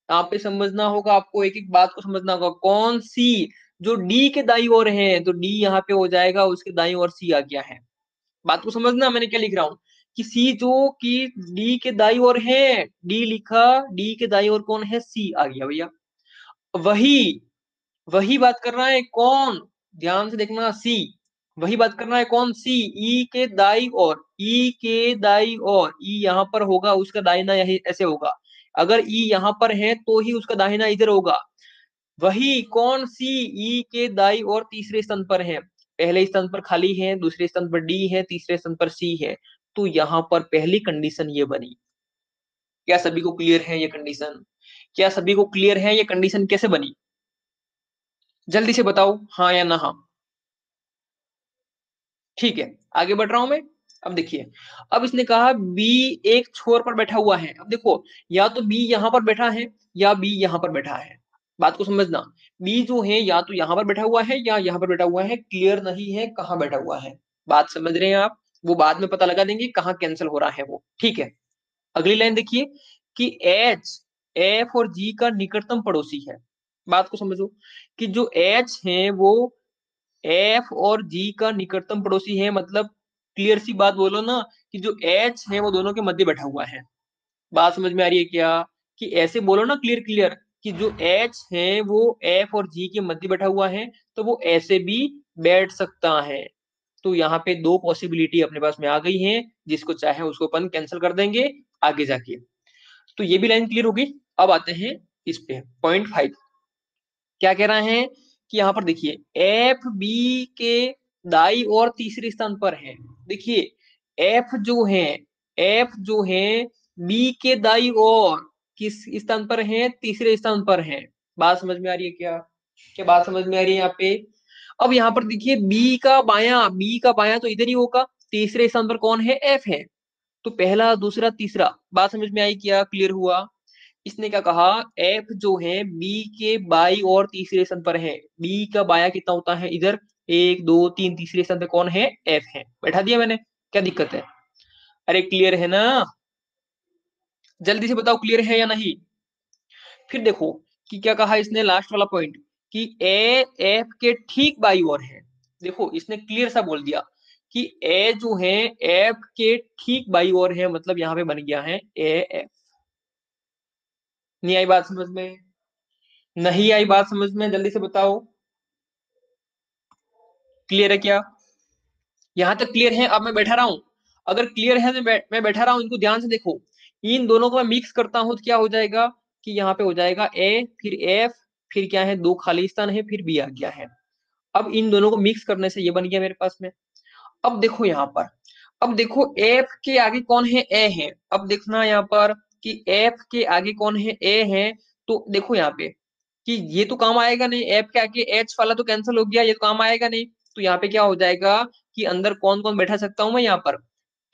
यहाँ पे समझना होगा आपको, एक एक बात को समझना होगा, कौन सी, जो डी के दाई ओर है, तो डी यहाँ पे हो जाएगा, उसके दाई ओर सी आ गया है। बात को समझना मैंने क्या लिख रहा हूँ, कि सी जो कि डी के दाई ओर है, डी लिखा, डी के दाई ओर कौन है, सी आ गया भैया। वही, वही बात कर रहा है कौन, ध्यान से देखना, सी, वही बात करना है कौन, सी ई के दाई और, ई के दाई और, ई यहाँ पर होगा, उसका दाहिना यही ऐसे होगा, अगर ई यहाँ पर है तो ही उसका दाहिना इधर होगा। वही कौन सी, ई के दाई और तीसरे स्थान पर है, पहले स्थान पर खाली है, दूसरे स्थान पर डी है, तीसरे स्थान पर सी है। तो यहाँ पर पहली कंडीशन ये बनी। क्या सभी को क्लियर है ये कंडीशन, क्या सभी को क्लियर है ये कंडीशन कैसे बनी, जल्दी से बताओ हाँ या ना हाँ। ठीक है, आगे बढ़ रहा हूं मैं। अब देखिए, अब इसने कहा बी एक छोर पर बैठा हुआ है। अब देखो या तो बी यहां पर बैठा है या बी यहां पर बैठा है, बात को समझना। बी जो है या तो यहां पर बैठा हुआ है या यहां पर बैठा हुआ है, क्लियर नहीं है कहाँ बैठा हुआ है। बात समझ रहे हैं आप, वो बाद में पता लगा देंगे कहाँ कैंसिल हो रहा है वो, ठीक है। अगली लाइन देखिए कि एच एफ और जी का निकटतम पड़ोसी है। बात को समझो कि जो एच है वो एफ और जी का निकटतम पड़ोसी है, मतलब क्लियर सी बात बोलो ना कि जो एच है वो दोनों के मध्य बैठा हुआ है। बात समझ में आ रही है क्या? कि ऐसे बोलो ना क्लियर क्लियर कि जो एच है वो एफ और जी के मध्य बैठा हुआ है, तो वो ऐसे भी बैठ सकता है। तो यहाँ पे दो पॉसिबिलिटी अपने पास में आ गई है, जिसको चाहे उसको अपन कैंसिल कर देंगे आगे जाके। तो ये भी लाइन क्लियर होगी। अब आते हैं इस पे पॉइंट 5। क्या कह रहे हैं कि यहाँ पर देखिए एफ बी के दाई और तीसरे स्थान पर है। देखिए एफ जो है बी के दाई और किस स्थान पर है? तीसरे स्थान पर है। बात समझ में आ रही है क्या? क्या बात समझ में आ रही है यहाँ पे? अब यहाँ पर देखिए बी का बायां तो इधर ही होगा, तीसरे स्थान पर कौन है? एफ है। तो पहला दूसरा तीसरा, बात समझ में आई क्या? क्लियर हुआ? इसने क्या कहा, एफ जो है बी के बाई और तीसरे स्थान पर है। बी का बाया कितना होता है? इधर 1 2 3, तीसरे स्थान पे कौन है? एफ है। बैठा दिया मैंने, क्या दिक्कत है? अरे क्लियर है ना? जल्दी से बताओ क्लियर है या नहीं। फिर देखो कि क्या कहा इसने, लास्ट वाला पॉइंट कि ए एफ के ठीक बाई ओर है। देखो इसने क्लियर सा बोल दिया कि ए जो है एफ के ठीक बाई ओर है, मतलब यहाँ पे बन गया है ए एफ। नहीं आई बात समझ में? नहीं आई बात समझ में? जल्दी से बताओ क्लियर है क्या? यहां तक क्लियर है? अब मैं बैठा रहा हूं, अगर क्लियर है तो मैं बैठा रहा हूं, इनको ध्यान से देखो। इन दोनों को मैं मिक्स करता हूं तो क्या हो जाएगा कि यहाँ पे हो जाएगा ए, फिर एफ, फिर क्या है, दो खाली स्थान है, फिर बी आ गया है। अब इन दोनों को मिक्स करने से ये बन गया मेरे पास में। अब देखो यहाँ पर, अब देखो एफ के आगे कौन है? ए है। अब देखना यहाँ पर कि एफ के आगे कौन है? ए है। तो देखो यहाँ पे कि ये तो काम आएगा नहीं, एफ के आगे एच वाला तो कैंसिल हो गया, ये तो काम आएगा नहीं। तो यहाँ पे क्या हो जाएगा कि अंदर कौन कौन बैठा सकता हूँ मैं? यहाँ पर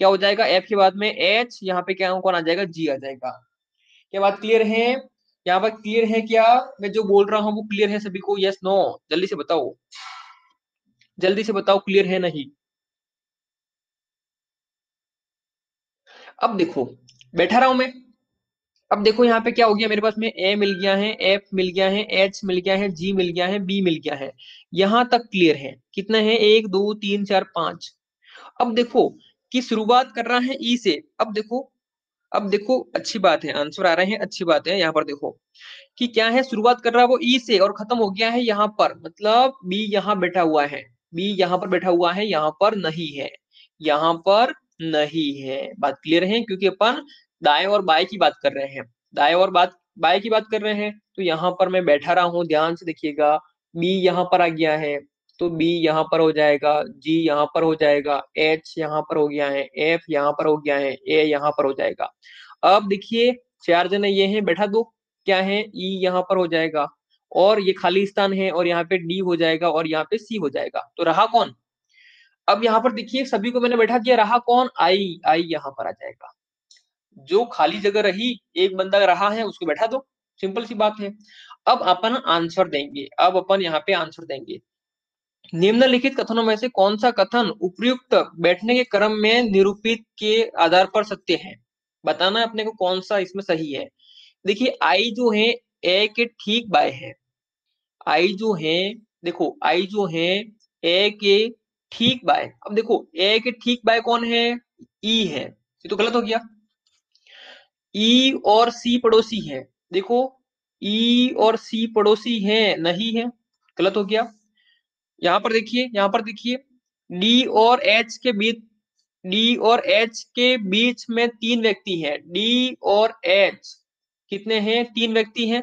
क्या हो जाएगा, एफ के बाद में एच, यहाँ पे क्या कौन आ जाएगा? जी आ जाएगा। क्या बात क्लियर है? यहाँ पर क्लियर है क्या? मैं जो बोल रहा हूँ वो क्लियर है सभी को? Yes no? जल्दी से बताओ, जल्दी से बताओ क्लियर है नहीं। अब देखो बैठा रहा हूं मैं। अब देखो यहाँ पे क्या हो गया मेरे पास में, ए मिल गया है, एफ मिल गया है, एच मिल गया है, जी मिल गया है, बी मिल गया है। यहां तक क्लियर है? कितने हैं? 1 2 3 4 5। अब देखो कि शुरुआत कर रहा है ई से। अब देखो, अब देखो अच्छी बात है, आंसर आ रहे हैं, अच्छी बात है। यहाँ पर देखो कि क्या है, शुरुआत कर रहा है वो ई से और खत्म हो गया है यहाँ पर, मतलब बी यहाँ बैठा हुआ है। बी यहाँ पर बैठा हुआ है, यहाँ पर नहीं है, यहाँ पर नहीं है। बात क्लियर है? क्योंकि अपन दाएं और बाएं की बात कर रहे हैं, दाएं और बाएं की बात कर रहे हैं। तो यहाँ पर मैं बैठा रहा हूँ, ध्यान से देखिएगा, बी यहाँ पर आ गया है, तो बी यहाँ पर हो जाएगा, जी यहाँ पर हो जाएगा, एच यहाँ पर हो गया है, एफ यहाँ पर हो गया है, ए यहाँ पर हो जाएगा। अब देखिए चार जने ये हैं, बैठा दो, क्या है, ई यहाँ पर हो जाएगा, और ये खाली स्थान है, और यहाँ पे डी हो जाएगा, और यहाँ पे सी हो जाएगा। तो रहा कौन? अब यहाँ पर देखिए सभी को मैंने बैठा दिया, रहा कौन? आई। आई यहाँ पर आ जाएगा। जो खाली जगह रही, एक बंदा रहा है, उसको बैठा दो। सिंपल सी बात है। अब अपन आंसर देंगे, अब अपन यहाँ पे आंसर देंगे। निम्नलिखित कथनों में से कौन सा कथन उपयुक्त बैठने के क्रम में निरूपित के आधार पर सत्य है? बताना है अपने को कौन सा इसमें सही है। देखिए आई जो है ए के ठीक बाय है। आई जो है, देखो आई जो है ए के ठीक बाय। अब देखो ए के ठीक बाय कौन है? ई है। ये तो गलत हो गया। ई और सी पड़ोसी है। देखो ई और सी पड़ोसी है, नहीं है, गलत हो गया। यहाँ पर देखिए, यहाँ पर देखिए, डी और एच के बीच, डी और एच के बीच में 3 व्यक्ति हैं। डी और एच कितने हैं? 3 व्यक्ति हैं।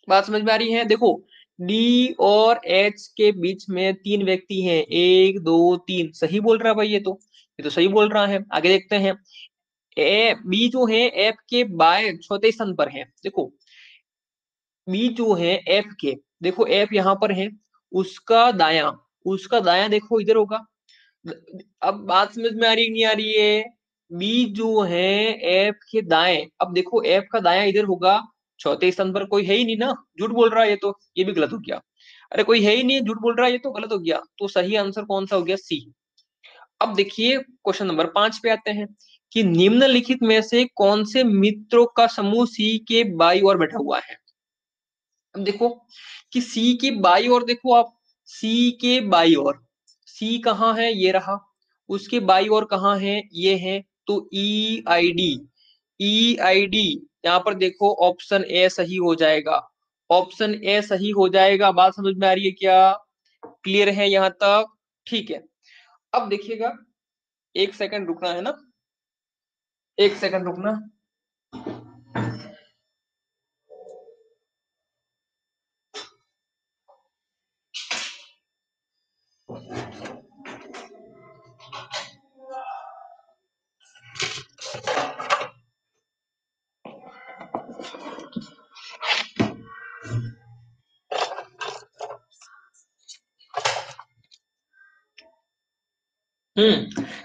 बात समझ में आ रही है? देखो डी और एच के बीच में 3 व्यक्ति हैं, 1 2 3। सही बोल रहा है भाई, ये तो सही बोल रहा है। आगे देखते हैं। ए बी जो है एफ के बाएं चौथे स्थान पर है। देखो बी जो है एफ के, देखो एफ यहाँ पर है, उसका दाया, उसका दाया देखो इधर होगा। अब बात समझ में आ रही नहीं आ रही है? बी जो है एफ के दाएं, अब देखो एफ का दाया इधर होगा, चौथे स्थान पर कोई है ही नहीं ना, झूठ बोल रहा है ये तो, ये भी गलत हो गया। अरे कोई है ही नहीं, झूठ बोल रहा है, ये तो गलत हो गया। तो सही आंसर कौन सा हो गया? सी। अब देखिए क्वेश्चन नंबर 5 पे आते हैं। कि निम्नलिखित में से कौन से मित्रों का समूह सी के बाई ओर बैठा हुआ है। अब देखो कि सी की बाई ओर, देखो आप, सी के बाई ओर, सी कहाँ है, ये रहा, उसके बाई ओर कहाँ है, ये है, तो ई I D, E I D, यहाँ पर देखो ऑप्शन ए सही हो जाएगा, ऑप्शन ए सही हो जाएगा। बात समझ में आ रही है क्या, क्लियर है यहाँ तक, ठीक है। अब देखिएगा, एक सेकंड रुकना है ना, एक सेकंड रुकना।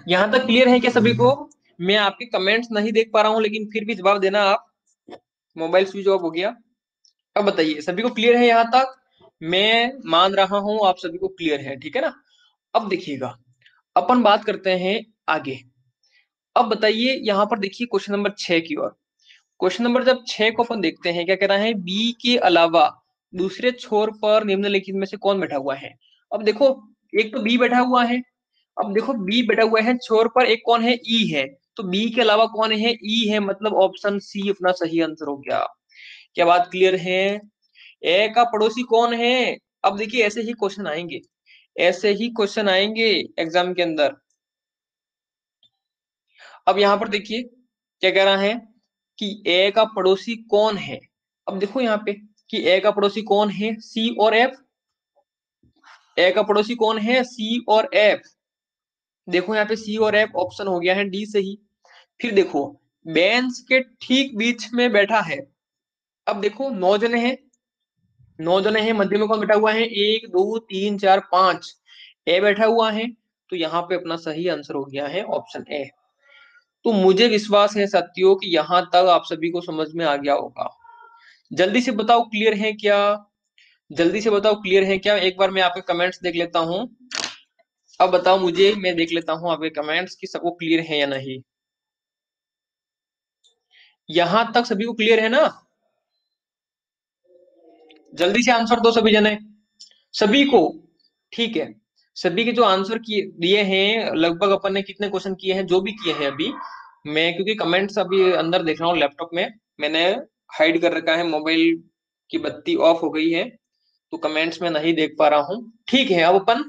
यहाँ तक क्लियर है क्या सभी को? मैं आपके कमेंट्स नहीं देख पा रहा हूँ, लेकिन फिर भी जवाब देना आप। मोबाइल स्विच ऑफ हो गया। अब बताइए सभी को क्लियर है यहाँ तक? मैं मान रहा हूँ आप सभी को क्लियर है, ठीक है ना। अब देखिएगा, अपन बात करते हैं आगे। अब बताइए यहाँ पर देखिए क्वेश्चन नंबर 6 की ओर। क्वेश्चन नंबर जब 6 को अपन देखते हैं, क्या कह रहा है, बी के अलावा दूसरे छोर पर निम्नलिखित में से कौन बैठा हुआ है। अब देखो, एक तो बी बैठा हुआ है, अब देखो बी बैठा हुआ है छोर पर, एक कौन है, ई है, तो बी के अलावा कौन है, ई है, मतलब ऑप्शन सी अपना सही आंसर हो गया। क्या बात क्लियर है? ए का पड़ोसी कौन है? अब देखिए ऐसे ही क्वेश्चन आएंगे, ऐसे ही क्वेश्चन आएंगे एग्जाम के अंदर। अब यहाँ पर देखिए क्या कह रहा है कि ए का पड़ोसी कौन है। अब देखो यहाँ पे कि ए का पड़ोसी कौन है, सी और एफ। ए का पड़ोसी कौन है, सी और एफ। देखो यहाँ पे सी और एफ, ऑप्शन हो गया है डी सही। फिर देखो बेंच के ठीक बीच में बैठा है। अब देखो 9 जने हैं, 9 जने हैं, मध्य में कौन बैठा हुआ है, 1 2 3 4 5, ए बैठा हुआ है, तो यहाँ पे अपना सही आंसर हो गया है ऑप्शन ए। तो मुझे विश्वास है साथियों कि यहाँ तक आप सभी को समझ में आ गया होगा। जल्दी से बताओ क्लियर है क्या, जल्दी से बताओ क्लियर है क्या। एक बार मैं आपके कमेंट्स देख लेता हूँ। अब बताओ मुझे, मैं देख लेता हूँ आपके कमेंट्स कि सबको क्लियर है या नहीं। यहां तक सभी को क्लियर है ना? जल्दी से आंसर दो सभी जने, सभी को, ठीक है। सभी के जो आंसर किए दिए हैं, लगभग अपन ने कितने क्वेश्चन किए हैं, जो भी किए हैं अभी, मैं क्योंकि कमेंट्स अभी अंदर देख रहा हूँ लैपटॉप में, मैंने हाइड कर रखा है, मोबाइल की बत्ती ऑफ हो गई है, तो कमेंट्स में नहीं देख पा रहा हूँ। ठीक है, अब अपन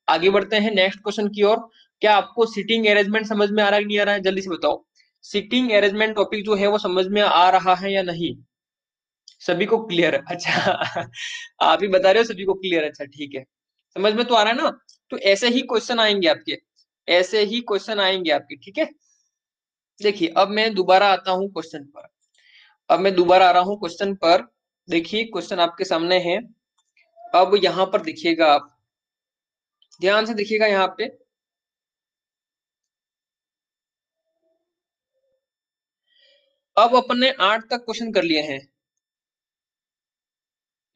आगे बढ़ते हैं नेक्स्ट क्वेश्चन की ओर। क्या आपको सिटिंग अरेंजमेंट समझ में आ रहा है कि नहीं आ रहा है, जल्दी से बताओ। सिटिंग अरेंजमेंट टॉपिक जो है वो समझ में आ रहा है या नहीं? सभी को क्लियर है, अच्छा आप ही बता रहे हो सभी को क्लियर, अच्छा ठीक है, समझ में तो आ रहा है ना। तो ऐसे ही क्वेश्चन आएंगे आपके, ऐसे ही क्वेश्चन आएंगे आपके, ठीक है। देखिए अब मैं दोबारा आता हूँ क्वेश्चन पर, अब मैं दोबारा आ रहा हूँ क्वेश्चन पर। देखिए क्वेश्चन आपके सामने है। अब यहाँ पर देखिएगा आप, ध्यान से देखिएगा यहाँ पे। अब अपन ने 8 तक क्वेश्चन कर लिए हैं।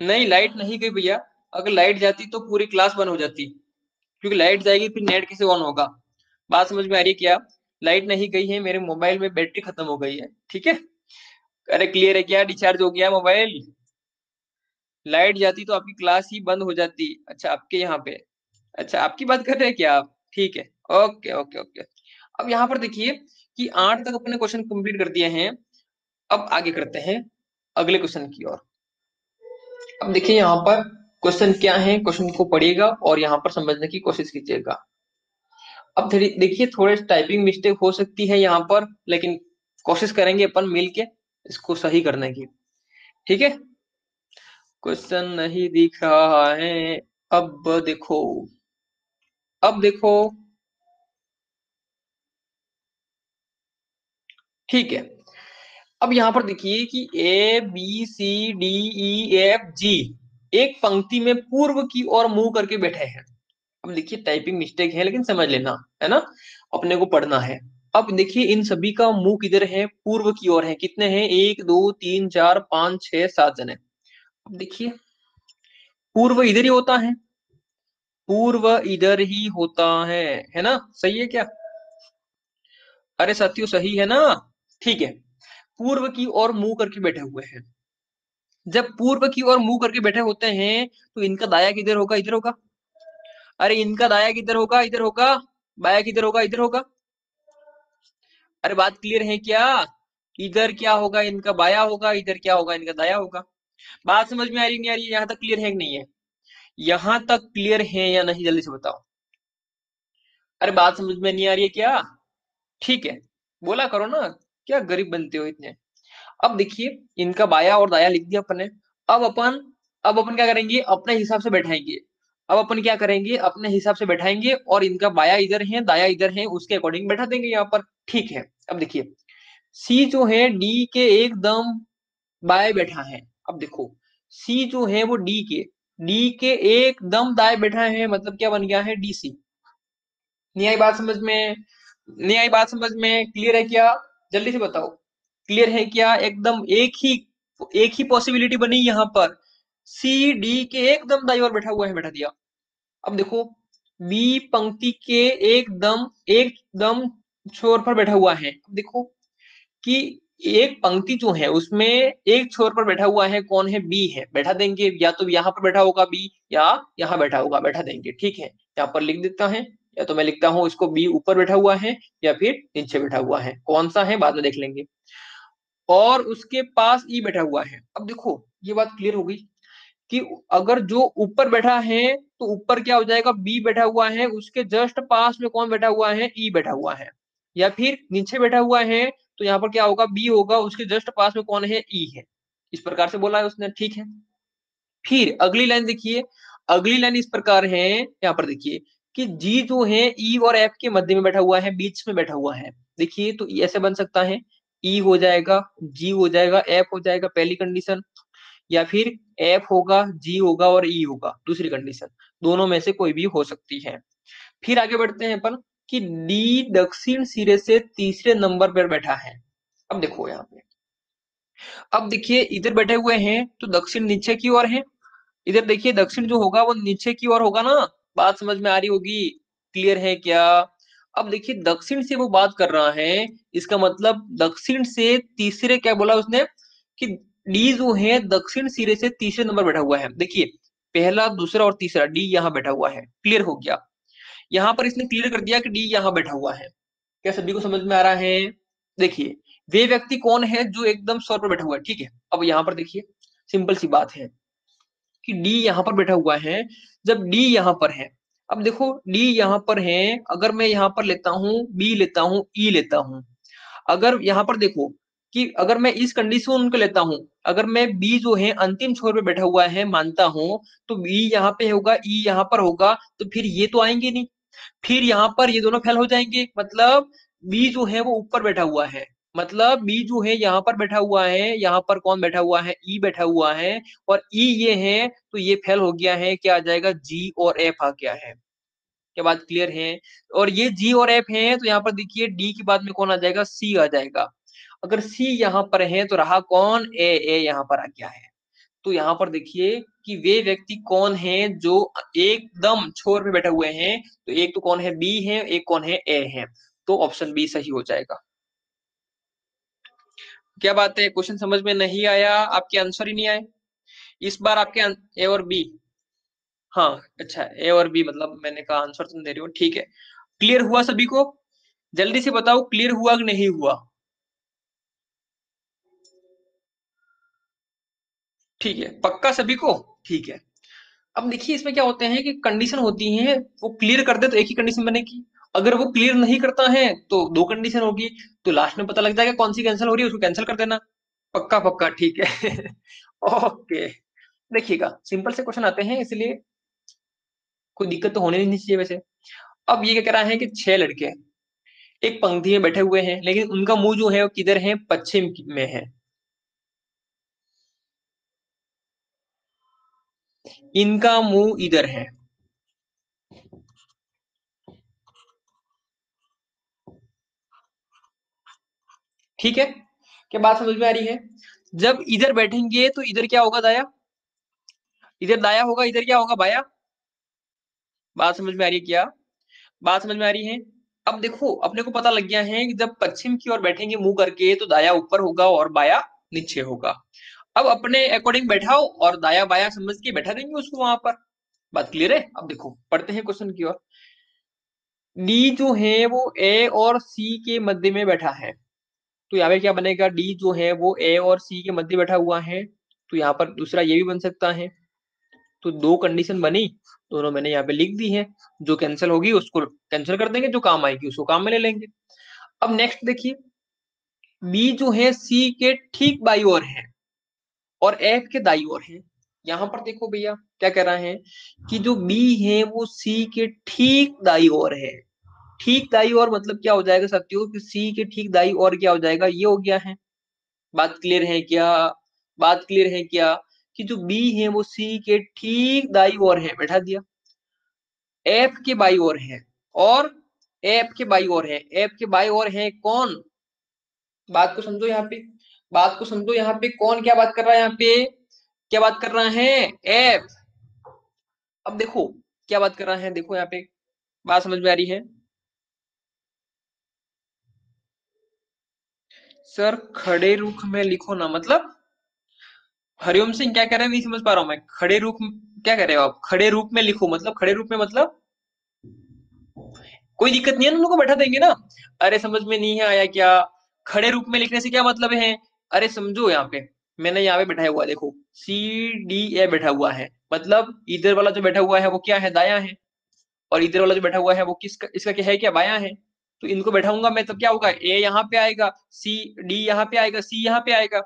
नहीं लाइट नहीं गई भैया, अगर लाइट जाती तो पूरी क्लास बंद हो जाती, क्योंकि लाइट जाएगी फिर नेट कैसे ऑन होगा। बात समझ में आ रही है क्या? लाइट नहीं गई है, मेरे मोबाइल में बैटरी खत्म हो गई है, ठीक है। अरे क्लियर है क्या, डिस्चार्ज हो गया मोबाइल। लाइट जाती तो आपकी क्लास ही बंद हो जाती। अच्छा आपके यहाँ पे, अच्छा आपकी बात कर रहे हैं क्या आप, ठीक है, ओके ओके ओके। अब यहाँ पर देखिए कि 8 तक अपने क्वेश्चन कंप्लीट कर दिए हैं। अब आगे करते हैं अगले क्वेश्चन की ओर। अब देखिए यहाँ पर क्वेश्चन क्या है, क्वेश्चन को पढ़िएगा और यहाँ पर समझने की कोशिश कीजिएगा। अब देखिए थोड़े टाइपिंग मिस्टेक हो सकती है यहाँ पर, लेकिन कोशिश करेंगे अपन मिल के इसको सही करने की, ठीक है। क्वेश्चन नहीं दिख रहा है, अब देखो, अब देखो, ठीक है। अब यहाँ पर देखिए कि A B C D E F G एक पंक्ति में पूर्व की ओर मुंह करके बैठे हैं। अब देखिए टाइपिंग मिस्टेक है, लेकिन समझ लेना है ना, अपने को पढ़ना है। अब देखिए इन सभी का मुंह किधर है, पूर्व की ओर है। कितने हैं, 1 2 3 4 5 6 7 जने। अब देखिए पूर्व इधर ही होता है, पूर्व इधर ही होता है ना, सही है क्या? अरे साथियों सही है ना। ठीक है, पूर्व की ओर मुंह करके बैठे हुए हैं। जब पूर्व की ओर मुंह करके बैठे होते हैं तो इनका दाया किधर होगा? इधर होगा। अरे इनका दाया किधर होगा? इधर होगा। बाया किधर होगा? इधर होगा। अरे बात क्लियर है क्या? इधर क्या होगा? इनका बाया होगा, इधर क्या होगा? इनका दाया होगा। बात समझ में आ रही नहीं आ रही? यहाँ तक क्लियर है कि नहीं है? यहाँ तक क्लियर है या नहीं, जल्दी से बताओ। अरे बात समझ में नहीं आ रही है क्या? ठीक है, बोला करो ना, क्या गरीब बनते हो इतने। अब देखिए, इनका बाया और दाया लिख दिया अपन ने। अब अपन अब अपन क्या करेंगे? अपने हिसाब से बैठाएंगे। अब अपन क्या करेंगे? अपने हिसाब से बैठाएंगे और इनका बाया इधर है, दाया इधर है, उसके अकॉर्डिंग बैठा देंगे यहाँ पर। ठीक है, अब देखिए, सी जो है डी के एकदम बाएं बैठा है। अब देखो, सी जो है वो डी के एकदम दाएं बैठा है, मतलब क्या बन गया है? डीसी। नहीं आई बात समझ में? नहीं आई बात समझ में? क्लियर है क्या? जल्दी से बताओ, क्लियर है क्या? एकदम एक ही पॉसिबिलिटी बनी यहाँ पर। सी डी के एकदम दाईं ओर बैठा हुआ है, बैठा दिया। अब देखो, बी पंक्ति के एकदम एकदम छोर पर बैठा हुआ है। अब देखो कि एक पंक्ति जो है उसमें एक छोर पर बैठा हुआ है, कौन है? बी है, बैठा देंगे। या तो यहाँ पर बैठा होगा बी, या यहाँ बैठा होगा, बैठा देंगे। ठीक है, यहाँ पर लिख देता है, या तो मैं लिखता हूँ इसको बी ऊपर बैठा हुआ है या फिर नीचे बैठा हुआ है, कौन सा है बाद में देख लेंगे। और उसके पास ई बैठा हुआ है। अब देखो, ये बात क्लियर हो गई कि अगर जो ऊपर बैठा है तो ऊपर क्या हो जाएगा? बी बैठा हुआ है, उसके जस्ट पास में कौन बैठा हुआ है? ई बैठा हुआ है। या फिर नीचे बैठा हुआ है तो यहाँ पर क्या होगा? बी होगा, उसके जस्ट पास में कौन है? ई है। इस प्रकार से बोला है उसने। ठीक है, फिर अगली लाइन देखिए। अगली लाइन इस प्रकार है, यहाँ पर देखिए कि जी जो है ई और एफ के मध्य में बैठा हुआ है, बीच में बैठा हुआ है। देखिए तो ऐसे बन सकता है, ई हो जाएगा, जी हो जाएगा, एफ हो जाएगा, पहली कंडीशन। या फिर एफ होगा, जी होगा और ई होगा, दूसरी कंडीशन। दोनों में से कोई भी हो सकती है। फिर आगे बढ़ते हैं अपन कि डी दक्षिण सिरे से तीसरे नंबर पर बैठा है। अब देखो यहाँ पे, अब देखिए इधर बैठे हुए हैं तो दक्षिण नीचे की ओर है। इधर देखिए दक्षिण जो होगा वो नीचे की ओर होगा ना। बात समझ में आ रही होगी? क्लियर है क्या? अब देखिए दक्षिण से वो बात कर रहा है, इसका मतलब दक्षिण से तीसरे, क्या बोला उसने कि डी जो है दक्षिण सिरे से तीसरे नंबर बैठा हुआ है। देखिए पहला, दूसरा और तीसरा, डी यहाँ बैठा हुआ है। क्लियर हो गया? यहाँ पर इसने क्लियर कर दिया कि डी यहाँ बैठा हुआ है। क्या सभी को समझ में आ रहा है? देखिए, वे व्यक्ति कौन है जो एकदम स्वर पर बैठा हुआ है? ठीक है, अब यहाँ पर देखिए, सिंपल सी बात है कि डी यहाँ पर बैठा हुआ है। जब डी यहाँ पर है, अब देखो डी यहाँ पर है, अगर मैं यहाँ पर लेता हूँ बी, लेता हूँ ई, लेता हूँ। अगर यहाँ पर देखो कि अगर मैं इस कंडीशन को लेता हूँ, अगर मैं बी जो है अंतिम छोर पे बैठा हुआ है मानता हूँ, तो बी यहाँ पे होगा, ई यहाँ पर होगा, तो फिर ये तो आएंगे नहीं। फिर यहाँ पर ये दोनों फेल हो जाएंगे, मतलब बी जो है वो ऊपर बैठा हुआ है। मतलब बी जो है यहाँ पर बैठा हुआ है, यहाँ पर कौन बैठा हुआ है? ई बैठा हुआ है। और ई ये है तो ये फेल हो गया है, क्या आ जाएगा? जी और एफ आ गया है। क्या बात क्लियर है? और ये जी और एफ है तो यहाँ पर देखिए डी के बाद में कौन आ जाएगा? सी आ जाएगा। अगर सी यहाँ पर है तो रहा कौन? ए यहाँ पर आ गया है। तो यहाँ पर देखिए कि वे व्यक्ति कौन है जो एकदम छोर पे बैठे हुए हैं। तो एक तो कौन है? बी है, एक कौन है? ए है। तो ऑप्शन बी सही हो जाएगा। क्या बात है, क्वेश्चन समझ में नहीं आया? आपके आंसर ही नहीं आए इस बार? आपके ए और बी? हाँ, अच्छा, ए और बी मतलब मैंने कहा आंसर तुम दे रहे हो। ठीक है, क्लियर हुआ सभी को? जल्दी से बताओ क्लियर हुआ कि नहीं हुआ? ठीक है, पक्का सभी को? ठीक है, अब देखिए इसमें क्या होते हैं कि कंडीशन होती है, वो क्लियर कर दे तो एक ही कंडीशन बनेगी। अगर वो क्लियर नहीं करता है तो दो कंडीशन होगी। तो लास्ट में पता लग जाएगा कौन सी कैंसिल हो रही है, उसको कैंसिल कर देना। पक्का पक्का, ठीक है। ओके, देखिएगा सिंपल से क्वेश्चन आते हैं, इसलिए कोई दिक्कत तो होने नहीं चाहिए वैसे। अब ये क्या कह रहा है कि 6 लड़के एक पंक्ति में बैठे हुए हैं, लेकिन उनका मुंह जो है वो किधर है? पश्चिम में है। इनका मुंह इधर है। ठीक है, क्या बात समझ में आ रही है? जब इधर बैठेंगे तो इधर क्या होगा? दाया। इधर दाया होगा, इधर क्या होगा? बाया। बात समझ में आ रही है क्या? बात समझ में आ रही है? अब देखो अपने को पता लग गया है कि जब पश्चिम की ओर बैठेंगे मुंह करके तो दाया ऊपर होगा और बाया नीचे होगा। अब अपने अकॉर्डिंग बैठाओ और दाया बाया समझ के बैठा देंगे उसको वहां पर। बात क्लियर है? अब देखो पढ़ते हैं क्वेश्चन की ओर। डी जो है वो ए और सी के मध्य में बैठा है, तो यहाँ पे क्या बनेगा? डी जो है वो ए और सी के मध्य बैठा हुआ है, तो यहाँ पर दूसरा ये भी बन सकता है। तो दो कंडीशन बनी, दोनों मैंने यहाँ पे लिख दी है। जो कैंसिल होगी उसको कैंसिल कर देंगे, जो काम आएगी उसको काम में ले लेंगे। अब नेक्स्ट देखिए, बी जो है सी के ठीक बाई ओर है और एफ के दाई ओर है। यहाँ पर देखो भैया क्या कह रहा है कि जो बी है वो सी के ठीक दाई ओर है। ठीक दाई ओर मतलब क्या हो जाएगा साथियों कि सी के ठीक दाई ओर क्या हो जाएगा? ये हो गया है। बात क्लियर है क्या? बात क्लियर है क्या कि जो बी है वो सी के ठीक दाई ओर है, बैठा दिया। एफ के बाई ओर है और एफ के बाई ओर है। एफ के बाई ओर है कौन? बात को समझो यहाँ पे, बात को समझो यहाँ पे। कौन क्या बात कर रहा है यहाँ पे? क्या बात कर रहा है? एफ। अब देखो क्या बात कर रहा है, देखो यहाँ पे बात समझ में आ रही है? सर खड़े रुख में लिखो ना मतलब? हरिओम सिंह क्या कह रहे हैं नहीं समझ पा रहा हूं मैं। खड़े रूप क्या कह रहे हो आप? खड़े रूप में लिखो मतलब? खड़े रूप में मतलब कोई दिक्कत नहीं है, हम लोग को बैठा देंगे ना। अरे समझ में नहीं है आया क्या? खड़े रूप में लिखने से क्या मतलब है? अरे समझो यहाँ पे, मैंने यहाँ पे बैठाया हुआ देखो, सी डी ए बैठा हुआ है, मतलब इधर वाला जो बैठा हुआ है वो क्या है? दाया है। और इधर वाला जो बैठा हुआ है वो किसका इसका क्या है? क्या बाया है। तो इनको बैठाऊंगा मैं तब क्या होगा? ए यहाँ पे आएगा, सी डी यहाँ पे आएगा, सी यहाँ पे आएगा।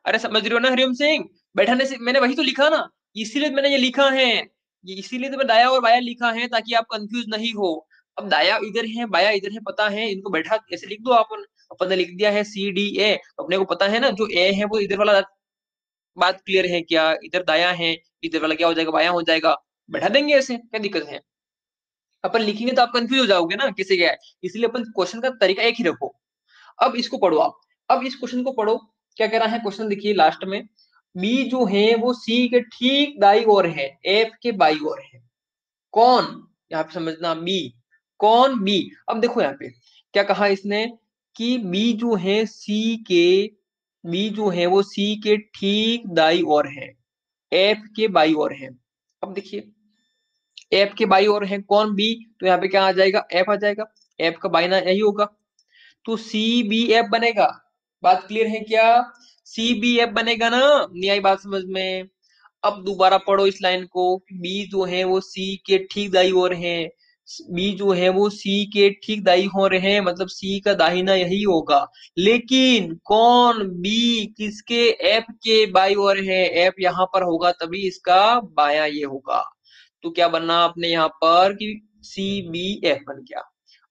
अरे समझ रहे हो ना हरिओम सिंह? बैठाने से मैंने वही तो लिखा ना, इसीलिए मैंने ये लिखा है। ये इसीलिए तो मैं दाया और बाया लिखा है ताकि आप कंफ्यूज नहीं हो। अब दाया इधर है बाया इधर है, पता है, इनको बैठा ऐसे लिख दो अपन। अपन ने लिख दिया है सी डी ए, अपने को पता है ना जो ए है वो इधर वाला। बात क्लियर है क्या? इधर दाया है, इधर वाला क्या हो जाएगा? बाया हो जाएगा। बैठा देंगे ऐसे, क्या दिक्कत है? अपन लिखेंगे तो आप कंफ्यूज हो जाओगे ना किसी क्या है, इसलिए अपन क्वेश्चन का तरीका एक ही रखो। अब इसको पढ़ो आप। अब इस क्वेश्चन को पढ़ो। क्या कह रहा है क्वेश्चन? देखिए लास्ट में, बी जो है वो सी के ठीक दाई ओर है, एफ के बाई ओर है। कौन? यहाँ पे समझना, बी। कौन? बी। अब देखो यहाँ पे क्या कहा इसने कि बी जो है सी के, बी जो है वो सी के ठीक दाई ओर है, एफ के बाई ओर है। अब देखिए एफ के बाई ओर है कौन? बी। तो यहाँ पे क्या आ जाएगा? एफ आ जाएगा। एफ का बाई ना यही होगा, तो सी बी एफ बनेगा। बात क्लियर है क्या? सी बी एफ बनेगा ना? नहीं आई बात समझ में? अब दोबारा पढ़ो इस लाइन को। बी जो है वो सी के ठीक दाई ओर है, बी जो है वो सी के ठीक दाई ओर है, मतलब सी का दाहिना यही होगा। लेकिन कौन? बी किसके? एफ के बाई ओर है। एफ यहाँ पर होगा तभी इसका बाया ये होगा। तो क्या बनना आपने यहाँ पर कि सी बी एफ बन गया।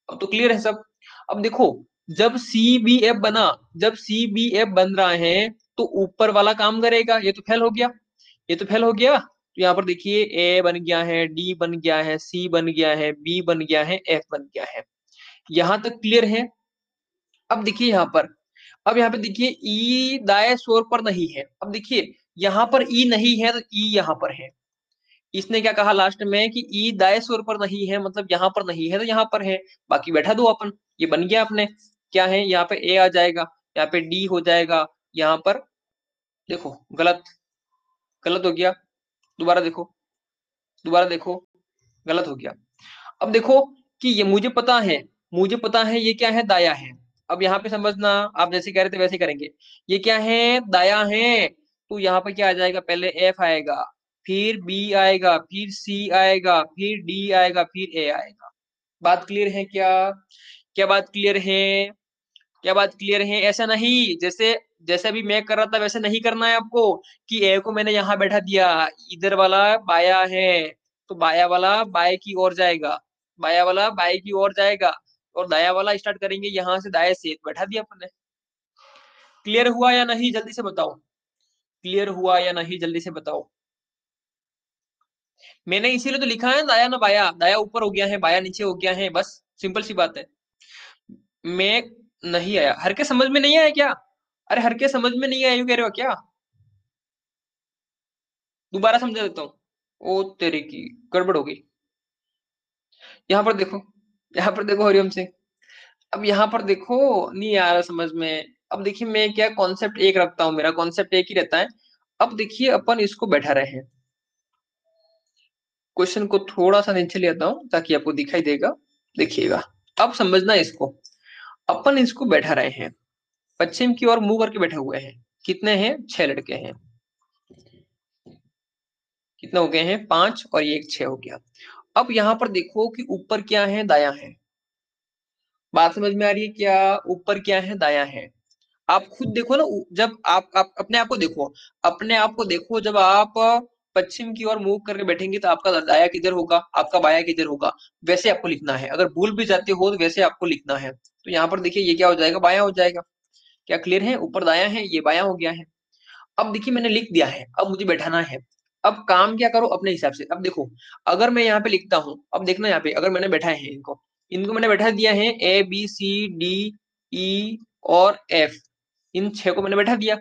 अब तो क्लियर है सब? अब देखो, जब सी बी एफ बना, जब सी बी एफ बन रहा है तो ऊपर वाला काम करेगा। ये तो फेल हो गया, ये तो फेल हो गया। तो यहाँ पर देखिए ए बन गया है, डी बन गया है, सी बन गया है, बी बन गया है, एफ बन गया है। यहां तक क्लियर है? अब देखिए यहाँ पर, अब यहाँ पे देखिए ई दाएं छोर पर नहीं है। अब देखिए यहाँ पर ई नहीं है तो ई यहाँ पर है। इसने क्या कहा लास्ट में कि ई दाएं छोर पर नहीं है, मतलब यहाँ पर नहीं है तो यहाँ पर है। बाकी बैठा दो अपन, ये बन गया अपने। क्या है यहाँ पे? ए आ जाएगा, यहाँ पे डी हो जाएगा, यहाँ पर देखो गलत, गलत हो गया। दोबारा देखो, दोबारा देखो, गलत हो गया। अब देखो कि ये मुझे पता है, मुझे पता है ये क्या है? दाया है। अब यहाँ पे समझना, आप जैसे कह रहे थे वैसे करेंगे। ये क्या है? दाया है। तो यहाँ पे क्या आ जाएगा? पहले एफ आएगा, फिर बी आएगा, फिर सी आएगा, फिर डी आएगा, फिर ए आएगा। बात क्लियर है क्या? क्या बात क्लियर है? क्या बात क्लियर है? ऐसा नहीं जैसे, जैसे अभी मैं कर रहा था वैसे नहीं करना है आपको कि ए को मैंने यहाँ बैठा दिया, इधर वाला बाया है तो बाया वाला बाएं की ओर जाएगा, बाया वाला बाएं की ओर जाएगा, और दाया वाला स्टार्ट करेंगे यहाँ से दाएं से, तो बैठा दिया अपन ने। क्लियर हुआ या नहीं जल्दी से बताओ? क्लियर हुआ या नहीं जल्दी से बताओ? मैंने इसीलिए तो लिखा है दाया ना बाया, दाया ऊपर हो गया है बाया नीचे हो गया है, बस सिंपल सी बात है। मैं नहीं आया? हर के समझ में नहीं आया क्या? अरे हर के समझ में नहीं आया यूं कह रहे हो क्या? दोबारा समझा देता हूँ। ओ तेरे की, गड़बड़ हो गई। यहाँ पर देखो, यहाँ पर देखो हरिओम सिंह, अब यहाँ पर देखो नहीं आ रहा समझ में। अब देखिए मैं क्या कॉन्सेप्ट एक रखता हूँ, मेरा कॉन्सेप्ट एक ही रहता है। अब देखिए अपन इसको बैठा रहे हैं, क्वेश्चन को थोड़ा सा नीचे ले आता हूँ ताकि आपको दिखाई देगा। देखिएगा, अब समझना इसको। अपन इसको बैठा रहे हैं, पश्चिम की ओर मुंह करके बैठे हुए हैं। कितने हैं? 6 लड़के हैं। कितने हो गए हैं? 5 और ये एक 6 हो गया। अब यहाँ पर देखो कि ऊपर क्या है, दाया है। बात समझ में आ रही है क्या? ऊपर क्या है, दाया है। आप खुद देखो ना, जब आप अपने आप को देखो, अपने आप को देखो, जब आप पश्चिम की ओर मूव करके बैठेंगे तो आपका दाया किधर होगा, आपका बाया किधर होगा, वैसे आपको लिखना है। अगर भूल भी जाते हो तो वैसे आपको लिखना है। तो यहाँ पर देखिए ये क्या हो जाएगा, बाया हो जाएगा। क्या क्लियर है? ऊपर दाया है, ये बाया हो गया है। अब देखिए मैंने लिख दिया है, अब मुझे बैठाना है। अब काम क्या करो अपने हिसाब से। अब देखो, अगर मैं यहाँ पे लिखता हूँ, अब देखना यहाँ पे, अगर मैंने बैठाए हैं इनको, इनको मैंने बैठा दिया है A B C D E और F, इन 6 को मैंने बैठा दिया।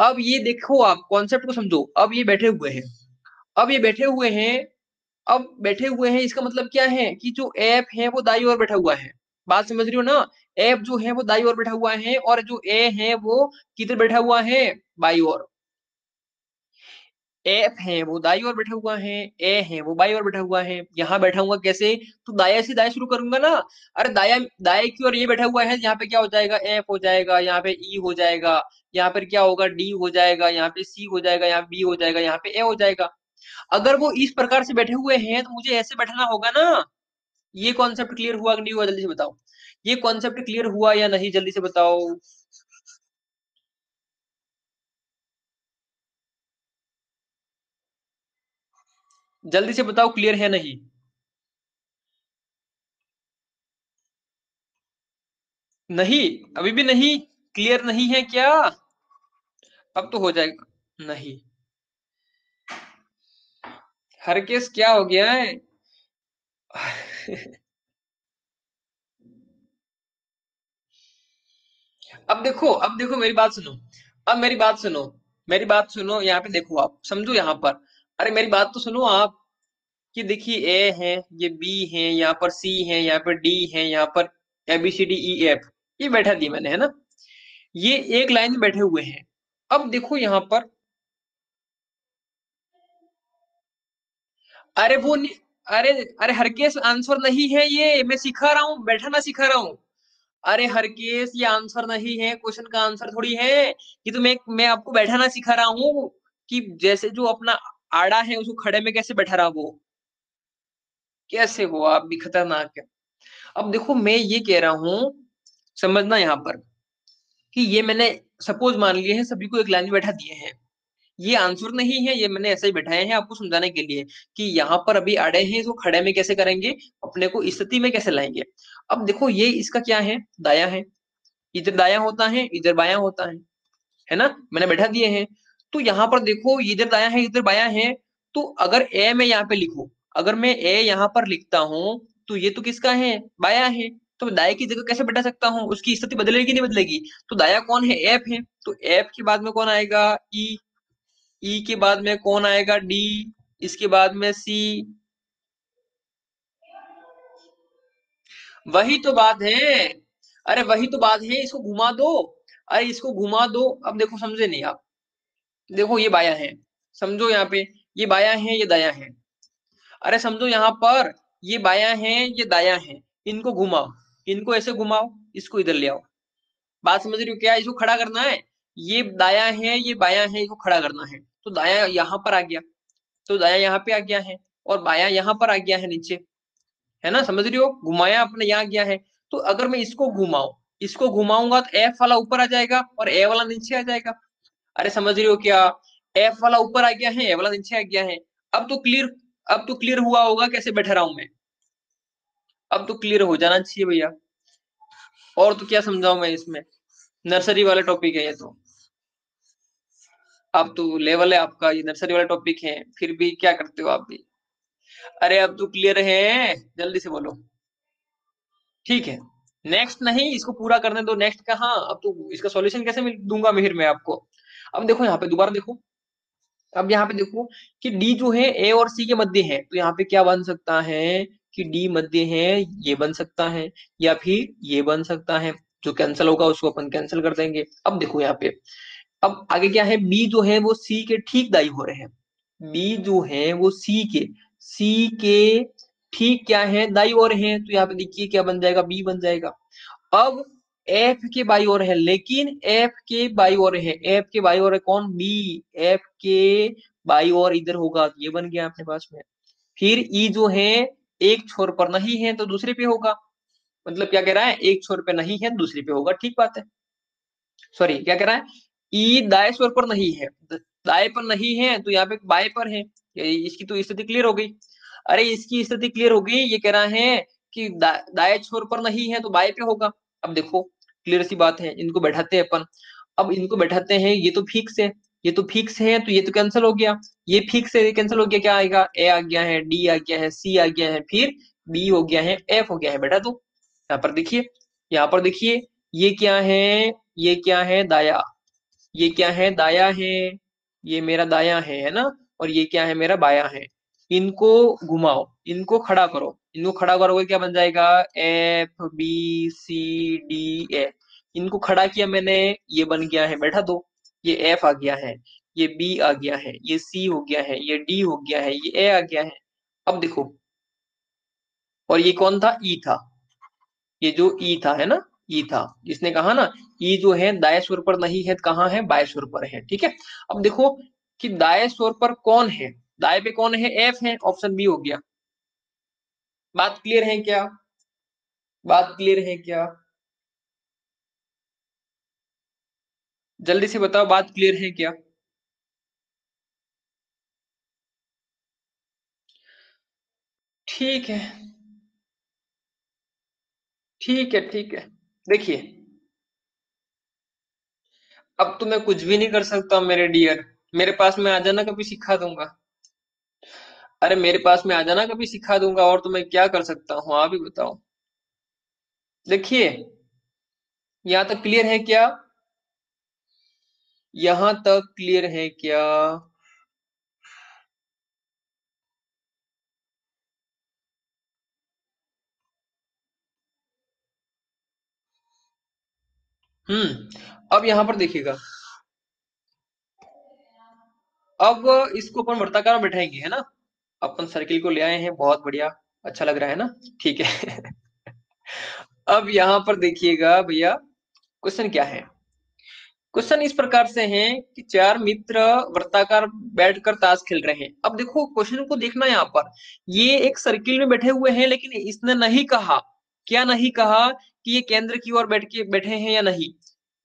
अब ये देखो, आप कॉन्सेप्ट को समझो। अब ये बैठे हुए हैं, अब ये बैठे हुए हैं, अब बैठे हुए हैं, इसका मतलब क्या है कि जो एफ है वो दाई ओर बैठा हुआ है। बात समझ रही हो ना? एफ जो है वो दाई ओर बैठा हुआ है, और जो ए है वो किधर बैठा हुआ है, बाई ओर। एफ है वो दाई ओर बैठा हुआ है, ए है वो बाई ओर बैठा हुआ है। यहाँ बैठा हुआ कैसे? तो दाया से दाया शुरू करूंगा ना। अरे दाया, दाएं की ओर ये बैठा हुआ है, यहाँ पे क्या हो जाएगा, एफ हो जाएगा, यहाँ पे ई हो जाएगा, यहाँ पर क्या होगा, डी हो जाएगा, यहाँ पे सी हो जाएगा, यहाँ बी हो जाएगा, यहाँ पे ए हो जाएगा। अगर वो इस प्रकार से बैठे हुए हैं तो मुझे ऐसे बैठना होगा ना। ये कॉन्सेप्ट क्लियर हुआ कि नहीं हुआ, जल्दी से बताओ। ये कॉन्सेप्ट क्लियर हुआ या नहीं, जल्दी से बताओ। जल्दी से बताओ, क्लियर है नहीं? नहीं, अभी भी नहीं क्लियर नहीं है क्या? अब तो हो जाएगा। नहीं, हर केस क्या हो गया है? अब देखो मेरी बात सुनो। अब मेरी बात सुनो, मेरी बात सुनो, यहाँ पे देखो, आप समझो यहाँ पर। अरे मेरी बात तो सुनो आप। कि देखिए ए है, ये बी है, यहाँ पर सी है, यहाँ पर डी है, यहाँ पर ABCDEF, ये बैठा दिया मैंने, है ना? ये एक लाइन में बैठे हुए हैं। अब देखो यहाँ पर, अरे वो नहीं, अरे अरे हर केस आंसर नहीं है ये, मैं सिखा रहा हूँ, बैठाना सिखा रहा हूँ। अरे हर केस ये आंसर नहीं है, क्वेश्चन का आंसर थोड़ी है। ये तो मैं आपको बैठाना सिखा रहा हूँ, कि जैसे जो अपना आड़ा है उसको खड़े में कैसे बैठा रहा वो। कैसे हो आप भी खतरनाक है। अब देखो मैं ये कह रहा हूँ, समझना यहाँ पर, कि ये मैंने सपोज मान लिए हैं, सभी को एक लाइन में बैठा दिए हैं। ये आंसर नहीं है, ये मैंने ऐसे ही बैठाए हैं आपको समझाने के लिए, कि यहाँ पर अभी अड़े हैं, इसको खड़े में कैसे करेंगे, अपने को स्थिति में कैसे लाएंगे। अब देखो ये इसका क्या है, दाया है। इधर दाया होता है, इधर बाया होता है ना? मैंने बैठा दिए हैं। तो यहाँ पर देखो, इधर दाया है, इधर बाया है। तो अगर ए मैं यहाँ पे लिखूं, अगर मैं ए यहाँ पर लिखता हूँ, तो ये तो किसका है, बाया है। तो दाएं की जगह कैसे बैठा सकता हूँ, उसकी स्थिति बदलेगी नहीं बदलेगी? तो दाया कौन है, एफ है। तो एफ के बाद में कौन आएगा, ई। ई के बाद में कौन आएगा, डी। इसके बाद में सी। वही तो बात है। अरे वही तो बात है, इसको घुमा दो। अरे इसको घुमा दो। अब देखो, समझे नहीं आप? देखो ये बाया है, समझो यहाँ पे, ये बाया है, ये दाया है। अरे समझो यहाँ पर, ये बाया है, ये दाया है। इनको घुमाओ, इनको ऐसे घुमाओ, इसको इधर ले आओ। बात समझ रही हो क्या? इसको खड़ा करना है। ये दाया है, ये बाया है, इसको खड़ा करना है। तो दाया यहाँ पर आ गया, तो दाया यहाँ पे आ गया है, और बाया यहाँ पर आ गया है नीचे। है ना? समझ रही हो? घुमाया आपने, यहाँ गया है। तो अगर मैं इसको घुमाऊं, इसको घुमाऊंगा तो एफ वाला ऊपर आ जाएगा और ए वाला नीचे आ जाएगा। अरे समझ रही हो क्या? एफ वाला ऊपर आ गया है, ए वाला नीचे आ गया है। अब तो क्लियर, अब तो क्लियर हुआ होगा कैसे बैठा रहा हूं मैं। अब तो क्लियर हो जाना चाहिए भैया। और तो क्या समझाऊं मैं इसमें, नर्सरी वाला टॉपिक है ये तो। अब तो लेवल है आपका, ये नर्सरी वाला टॉपिक है, फिर भी क्या करते हो आप भी। अरे अब तो क्लियर है, जल्दी से बोलो। ठीक है, नेक्स्ट नहीं, इसको पूरा करने दो। नेक्स्ट कहाँ, अब तो इसका सॉल्यूशन कैसे मिल दूंगा मैं फिर मैं आपको। अब देखो यहाँ पे दोबारा देखो। अब यहाँ पे देखो कि डी जो है ए और सी के मध्य है, तो यहाँ पे क्या बन सकता है, कि डी मध्य है, ये बन सकता है या फिर ये बन सकता है। जो कैंसिल होगा उसको अपन कैंसिल कर देंगे। अब देखो यहाँ पे, अब आगे क्या है, बी जो है वो सी के ठीक दाई हो रहे हैं। बी जो है वो सी के ठीक क्या है, दाई ओर है। तो यहाँ पे देखिए क्या बन जाएगा, बी बन जाएगा। अब एफ के बाई ओर है, लेकिन एफ के बाई ओर है, एफ के बाई ओर है कौन, बी। एफ के बाई ओर इधर होगा, तो ये बन गया अपने पास में। फिर ई जो है एक छोर पर नहीं है तो दूसरे पे होगा। मतलब क्या कह रहा है, एक छोर पे नहीं है दूसरे पे होगा, ठीक बात है। सॉरी क्या कह रहा है, ई दाएं छोर पर नहीं है, दाएं पर नहीं है तो यहाँ पे बाएं पर है। इसकी तो स्थिति क्लियर हो गई। अरे इसकी स्थिति क्लियर हो गई, ये कह रहा है कि दाएं छोर पर नहीं है तो बाएं पे होगा। अब देखो क्लियर सी बात है, इनको बैठाते हैं अपन। अब इनको बैठाते हैं, ये तो फिक्स है, ये तो फिक्स है, तो ये तो कैंसिल हो गया। ये फिक्स है, ये कैंसिल हो गया, क्या आएगा, ए आ गया है, डी आ गया है, सी आ गया है, फिर बी हो गया है, एफ हो गया है। बैठा दो यहाँ पर देखिए, यहाँ पर देखिए, ये क्या है, ये क्या है, दाया। ये क्या है, दाया है, ये मेरा दाया है ना। और ये क्या है, मेरा बाया है। इनको घुमाओ, इनको खड़ा करो, इनको खड़ा करोगे क्या बन जाएगा, F B C D A. इनको खड़ा किया मैंने, ये बन गया है, बैठा दो। ये एफ आ गया है, ये बी आ गया है, ये सी हो गया है, ये डी हो गया है, ये ए आ गया है। अब देखो, और ये कौन था, ई था। ये जो ई था है ना, ई था, जिसने कहा ना ई जो है दाएं छोर पर नहीं है, कहाँ है, बाएं छोर पर है, ठीक है। अब देखो कि दाएं छोर पर कौन है, दाएं पे कौन है, एफ है, ऑप्शन बी हो गया। बात क्लियर है क्या, बात क्लियर है क्या, जल्दी से बताओ, बात क्लियर है क्या। ठीक है, ठीक है, ठीक है। देखिए, अब तो मैं कुछ भी नहीं कर सकता मेरे डियर। मेरे पास में आ जाना, कभी सिखा दूंगा। अरे मेरे पास में आ जाना, कभी सिखा दूंगा। और तो मैं क्या कर सकता हूँ, आप ही बताओ। देखिए, यहाँ तक क्लियर है क्या, यहाँ तक क्लियर है क्या। अब यहाँ पर देखिएगा, अब इसको अपन वृत्ताकार में बैठाएंगे है ना। अपन सर्किल को ले आए हैं, बहुत बढ़िया, अच्छा लग रहा है ना, ठीक है। अब यहाँ पर देखिएगा भैया, क्वेश्चन क्या है। क्वेश्चन इस प्रकार से है कि चार मित्र वृत्ताकार बैठकर ताश खेल रहे हैं। अब देखो क्वेश्चन को देखना, यहाँ पर ये एक सर्किल में बैठे हुए हैं, लेकिन इसने नहीं कहा, क्या नहीं कहा, कि ये केंद्र की ओर बैठ के बैठे हैं या नहीं।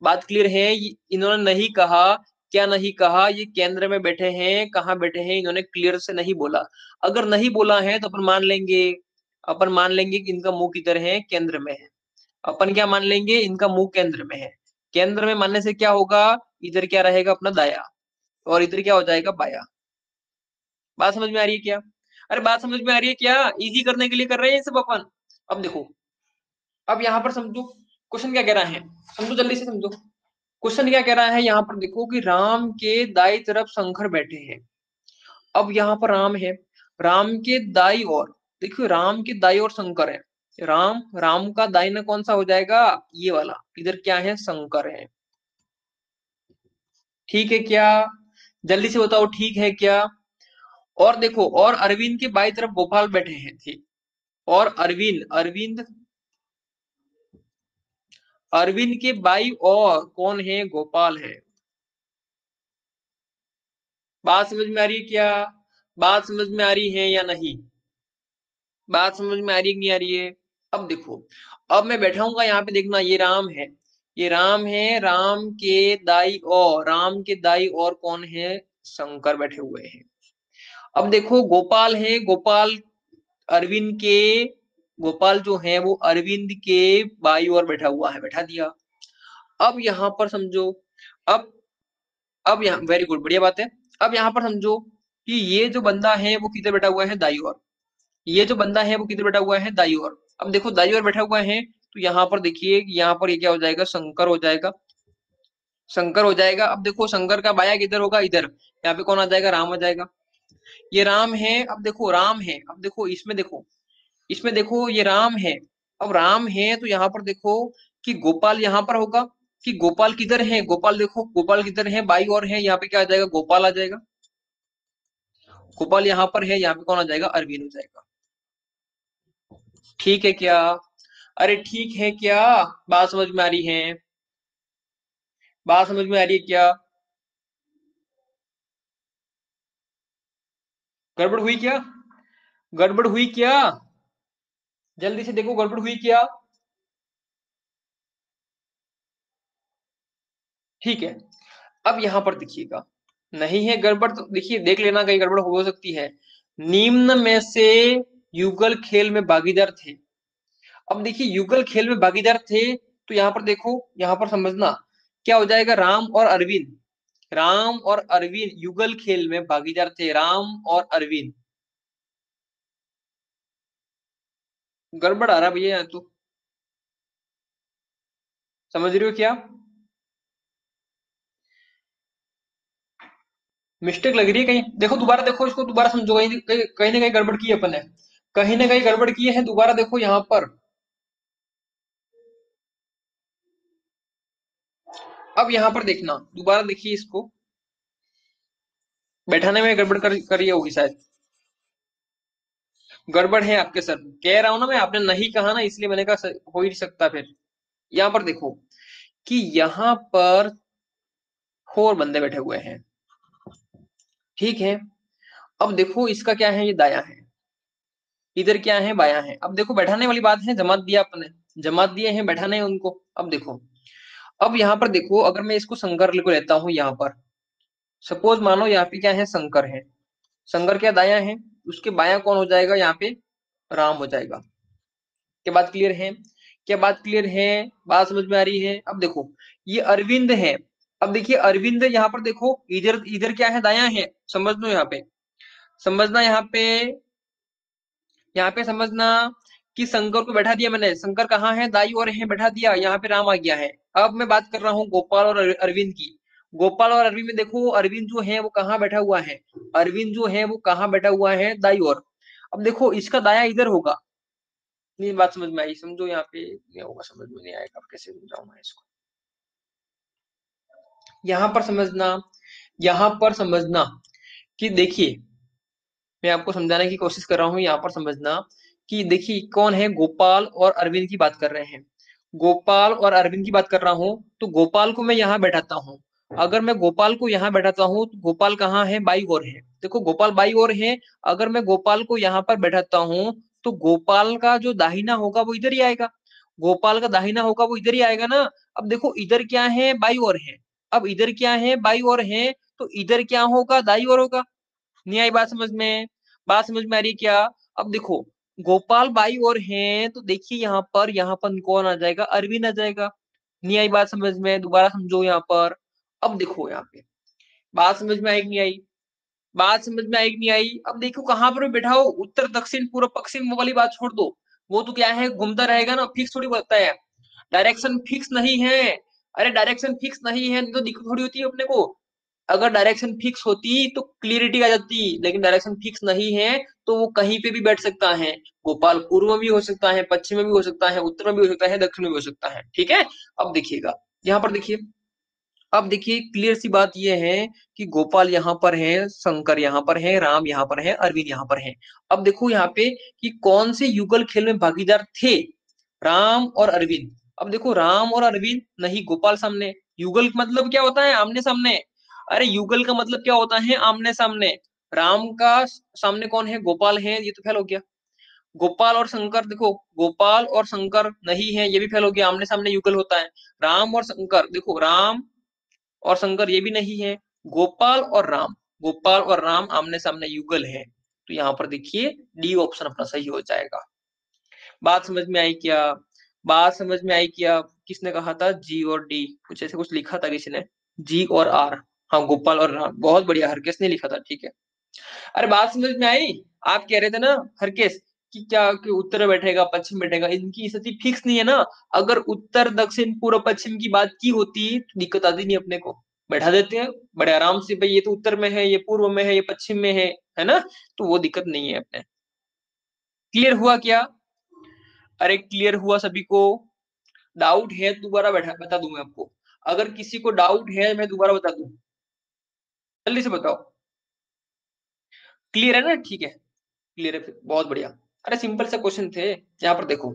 बात क्लियर है, इन्होंने नहीं कहा, क्या नहीं कहा, ये केंद्र में बैठे हैं, कहाँ बैठे हैं, इन्होंने क्लियर से नहीं बोला। अगर नहीं बोला है तो अपन मान लेंगे, अपन मान लेंगे कि इनका मुंह किधर है, केंद्र में है। अपन क्या मान लेंगे, इनका मुंह केंद्र में है। केंद्र में मानने से क्या होगा, इधर क्या रहेगा अपना दाया, और इधर क्या हो जाएगा बाया। बात समझ में आ रही है क्या, अरे बात समझ में आ रही है क्या, इजी करने के लिए कर रहे हैं ये सब अपन। अब देखो, अब यहाँ पर समझो क्वेश्चन क्या कह रहा है, समझो जल्दी से समझो। क्वेश्चन क्या कह रहा है, यहाँ पर देखो कि राम के दाई तरफ शंकर बैठे हैं। अब यहाँ पर राम है, राम के दाई ओर, देखियो राम के दाई ओर शंकर है। राम, राम का दाहिना कौन सा हो जाएगा, ये वाला, इधर क्या है, शंकर है। ठीक है क्या, जल्दी से बताओ, ठीक है क्या। और देखो, और अरविंद के बाई तरफ गोपाल बैठे हैं, ठीक। और अरविंद, अरविंद, अरविंद के बाई और कौन है, गोपाल है। बात समझ में आ रही है क्या, बात समझ में आ रही है या नहीं, बात समझ में आ रही है कि नहीं आ रही है। अब देखो, अब मैं बैठाऊंगा यहाँ पे, देखना ये राम है, ये राम है, राम के दाई और, राम के दाई और कौन है, शंकर बैठे हुए हैं। अब देखो गोपाल है, गोपाल अरविंद के, गोपाल जो है वो अरविंद के बाई ओर बैठा हुआ है, बैठा दिया। अब यहाँ पर समझो, अब अब यहाँ वेरी गुड, बढ़िया बात है। अब यहाँ पर समझो कि ये जो बंदा है वो किधर बैठा हुआ है, दाई ओर। ये जो बंदा है वो किधर बैठा हुआ है, दाई ओर। अब देखो दाई ओर बैठा हुआ है, तो यहाँ पर देखिए, यहाँ पर ये क्या हो जाएगा, शंकर हो जाएगा, शंकर हो जाएगा। अब देखो शंकर का बाया किधर होगा, इधर, यहाँ पे कौन आ जाएगा, राम आ जाएगा। ये राम है, अब देखो राम है, अब देखो इसमें देखो, इसमें देखो ये राम है, अब राम है तो यहाँ पर देखो कि गोपाल यहाँ पर होगा, कि गोपाल किधर है, गोपाल देखो गोपाल किधर है, बाई और है, यहाँ पे क्या आ जाएगा, गोपाल आ जाएगा। गोपाल यहाँ पर है, यहाँ पे कौन आ जाएगा, अरविंद हो जाएगा। ठीक है क्या? अरे ठीक है क्या? बात समझ में आ रही है? बात समझ में आ रही है क्या? गड़बड़ हुई क्या? गड़बड़ हुई क्या? जल्दी से देखो गड़बड़ हुई क्या? ठीक है, अब यहां पर देखिएगा, नहीं है गड़बड़ तो देखिए देख लेना कहीं गड़बड़ हो सकती है। निम्न में से युगल खेल में भागीदार थे। अब देखिए युगल खेल में भागीदार थे, तो यहाँ पर देखो, यहाँ पर समझना क्या हो जाएगा, राम और अरविंद। राम और अरविंद युगल खेल में भागीदार थे, राम और अरविंद। गड़बड़ आ रहा भैया यहाँ तो, समझ रहे हो क्या? मिस्टेक लग रही है कहीं, देखो दोबारा देखो इसको, दोबारा समझो, कहीं कहीं ना कहीं गड़बड़ की है अपन ने, कहीं ना कहीं गड़बड़ की है, दोबारा देखो यहाँ पर। अब यहाँ पर देखना, दोबारा देखिए इसको, बैठाने में गड़बड़ करी होगी शायद। गड़बड़ है आपके सर में। कह रहा हूं ना मैं, आपने नहीं कहा ना, इसलिए मैंने कहा हो ही नहीं सकता फिर। यहाँ पर देखो कि यहाँ पर फोर बंदे बैठे हुए हैं, ठीक है। अब देखो इसका क्या है, ये दाया है, इधर क्या है, बाया है। अब देखो बैठाने वाली बात है, जमात दिया अपने, जमात दिए हैं, बैठाने हैं उनको। अब देखो, अब यहाँ पर देखो, अगर मैं इसको शंकर को लेता हूँ यहाँ पर, सपोज मानो यहाँ पे क्या है, शंकर है, शंकर क्या दाया है, उसके बाया कौन हो जाएगा, यहाँ पे राम हो जाएगा। क्या बात क्लियर है? क्या बात क्लियर है? बात समझ में आ रही है? अब देखो ये अरविंद है, अब देखिए अरविंद यहाँ पर देखो, इधर इधर क्या है, दाया है, समझ लो यहाँ पे, समझना यहाँ पे समझना कि शंकर को बैठा दिया मैंने, शंकर कहाँ है, दाई और है, बैठा दिया, यहाँ पे राम आ गया है। अब मैं बात कर रहा हूँ गोपाल और अरविंद की। गोपाल और अरविंद में देखो, अरविंद जो है वो कहाँ बैठा हुआ है, अरविंद जो है वो कहाँ बैठा हुआ है, दाई और। अब देखो इसका दाया इधर होगा। नहीं बात समझ में आई, समझो यहाँ पे नहीं होगा, समझ में नहीं आएगा, अब कैसे समझाऊंगा इसको। यहाँ पर समझना, यहाँ पर समझना कि देखिए, मैं आपको समझाने की कोशिश कर रहा हूँ, यहाँ पर समझना कि देखिए कौन है, गोपाल और अरविंद की बात कर रहे हैं, गोपाल और अरविंद की बात कर रहा हूँ, तो गोपाल को मैं यहाँ बैठाता हूँ। अगर मैं गोपाल को यहाँ बैठाता हूँ तो गोपाल कहाँ है, बाई ओर है, देखो गोपाल बाई ओर है। अगर मैं गोपाल को यहाँ पर बैठाता हूँ तो गोपाल का जो दाहिना होगा वो इधर ही आएगा, गोपाल का दाहिना होगा वो इधर ही आएगा ना। अब देखो इधर क्या है, बाई ओर है, अब इधर क्या है, बाई ओर है, तो इधर क्या होगा, दाई ओर होगा। नहीं आई बात समझ में? बात समझ में आ रही है क्या? अब देखो गोपाल बाई ओर है, तो देखिए यहाँ पर कौन आ जाएगा, अरविंद आ जाएगा। नहीं आई बात समझ में? दोबारा समझो यहाँ पर। अब देखो यहाँ पे बात समझ में आई कि नहीं आई? बात समझ में आई कि नहीं आई? अब देखो कहाँ पर बैठाओ, उत्तर दक्षिण पूर्व पश्चिम, वो वाली बात छोड़ दो, वो तो क्या है, घूमता रहेगा ना, फिक्स थोड़ी बोलता है। डायरेक्शन फिक्स नहीं है, अरे डायरेक्शन फिक्स नहीं है तो दिक्कत थोड़ी होती है अपने को। अगर डायरेक्शन फिक्स होती तो क्लियरिटी आ जाती, लेकिन डायरेक्शन फिक्स नहीं है, तो वो कहीं पे भी बैठ सकता है। गोपाल पूर्व में भी हो सकता है, पश्चिम में भी हो सकता है, उत्तर में भी हो सकता है, दक्षिण में भी हो सकता है, ठीक है। अब देखिएगा यहाँ पर देखिए, अब देखिए क्लियर सी बात यह है कि गोपाल यहाँ पर है, शंकर यहाँ पर है, राम यहाँ पर है, अरविंद यहाँ पर है। अब देखो यहाँ पे कि कौन से युगल खेल में भागीदार थे, राम और अरविंद। अब देखो राम और अरविंद, नहीं गोपाल सामने। युगल मतलब क्या होता है, आमने सामने। अरे युगल का मतलब क्या होता है, आमने सामने। राम का सामने कौन है, गोपाल है, ये तो फेल हो गया। गोपाल और शंकर देखो, गोपाल और शंकर नहीं है, ये भी फेल हो गया, आमने सामने युगल होता है। राम और शंकर देखो, राम और शंकर ये भी नहीं है। गोपाल और राम, गोपाल और राम आमने सामने युगल है, तो यहाँ पर देखिए डी ऑप्शन अपना सही हो जाएगा। बात समझ में आई क्या? बात समझ में आई क्या? किसने कहा था जी और डी, कुछ ऐसे कुछ लिखा था किसी ने, जी और आर। हाँ गोपाल और राम, बहुत बढ़िया, हरकेश ने लिखा था, ठीक है। अरे बात समझ में आई? आप कह रहे थे ना हरकेश कि क्या कि उत्तर बैठेगा पश्चिम बैठेगा, इनकी स्थिति फिक्स नहीं है ना। अगर उत्तर दक्षिण पूर्व पश्चिम की बात की होती तो दिक्कत आती नहीं अपने को, बैठा देते हैं बड़े आराम से, भाई ये तो उत्तर में है, ये पूर्व में है, ये पश्चिम में है ना, तो वो दिक्कत नहीं है अपने। क्लियर हुआ क्या? अरे क्लियर हुआ सभी को? डाउट है दोबारा बता दूं मैं आपको। अगर किसी को डाउट है मैं दोबारा बता दूं, जल्दी से बताओ। क्लियर है ना? ठीक है, क्लियर है फिर, बहुत बढ़िया। अरे सिंपल से क्वेश्चन थे, यहाँ पर देखो।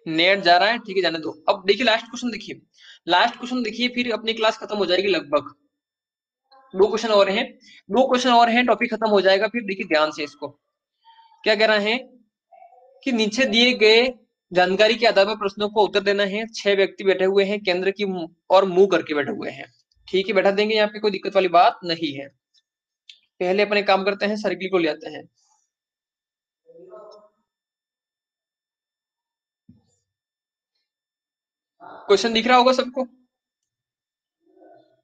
नेट जा रहा है, ठीक है, जाने दो। अब देखिए लास्ट क्वेश्चन देखिए, लास्ट क्वेश्चन देखिए, फिर अपनी क्लास खत्म हो जाएगी लगभग। दो क्वेश्चन और हैं, दो क्वेश्चन और हैं, टॉपिक खत्म हो जाएगा। फिर देखिए ध्यान से इसको, क्या कह रहा है कि नीचे दिए गए जानकारी के आधार पर प्रश्नों को उत्तर देना है। 6 व्यक्ति बैठे हुए हैं, केंद्र की और मुंह करके बैठे हुए हैं। ठीक है, बैठा देंगे, यहाँ पे कोई दिक्कत वाली बात नहीं है। पहले अपने काम करते हैं, सर्किल को ले आते हैं। क्वेश्चन दिख रहा होगा सबको?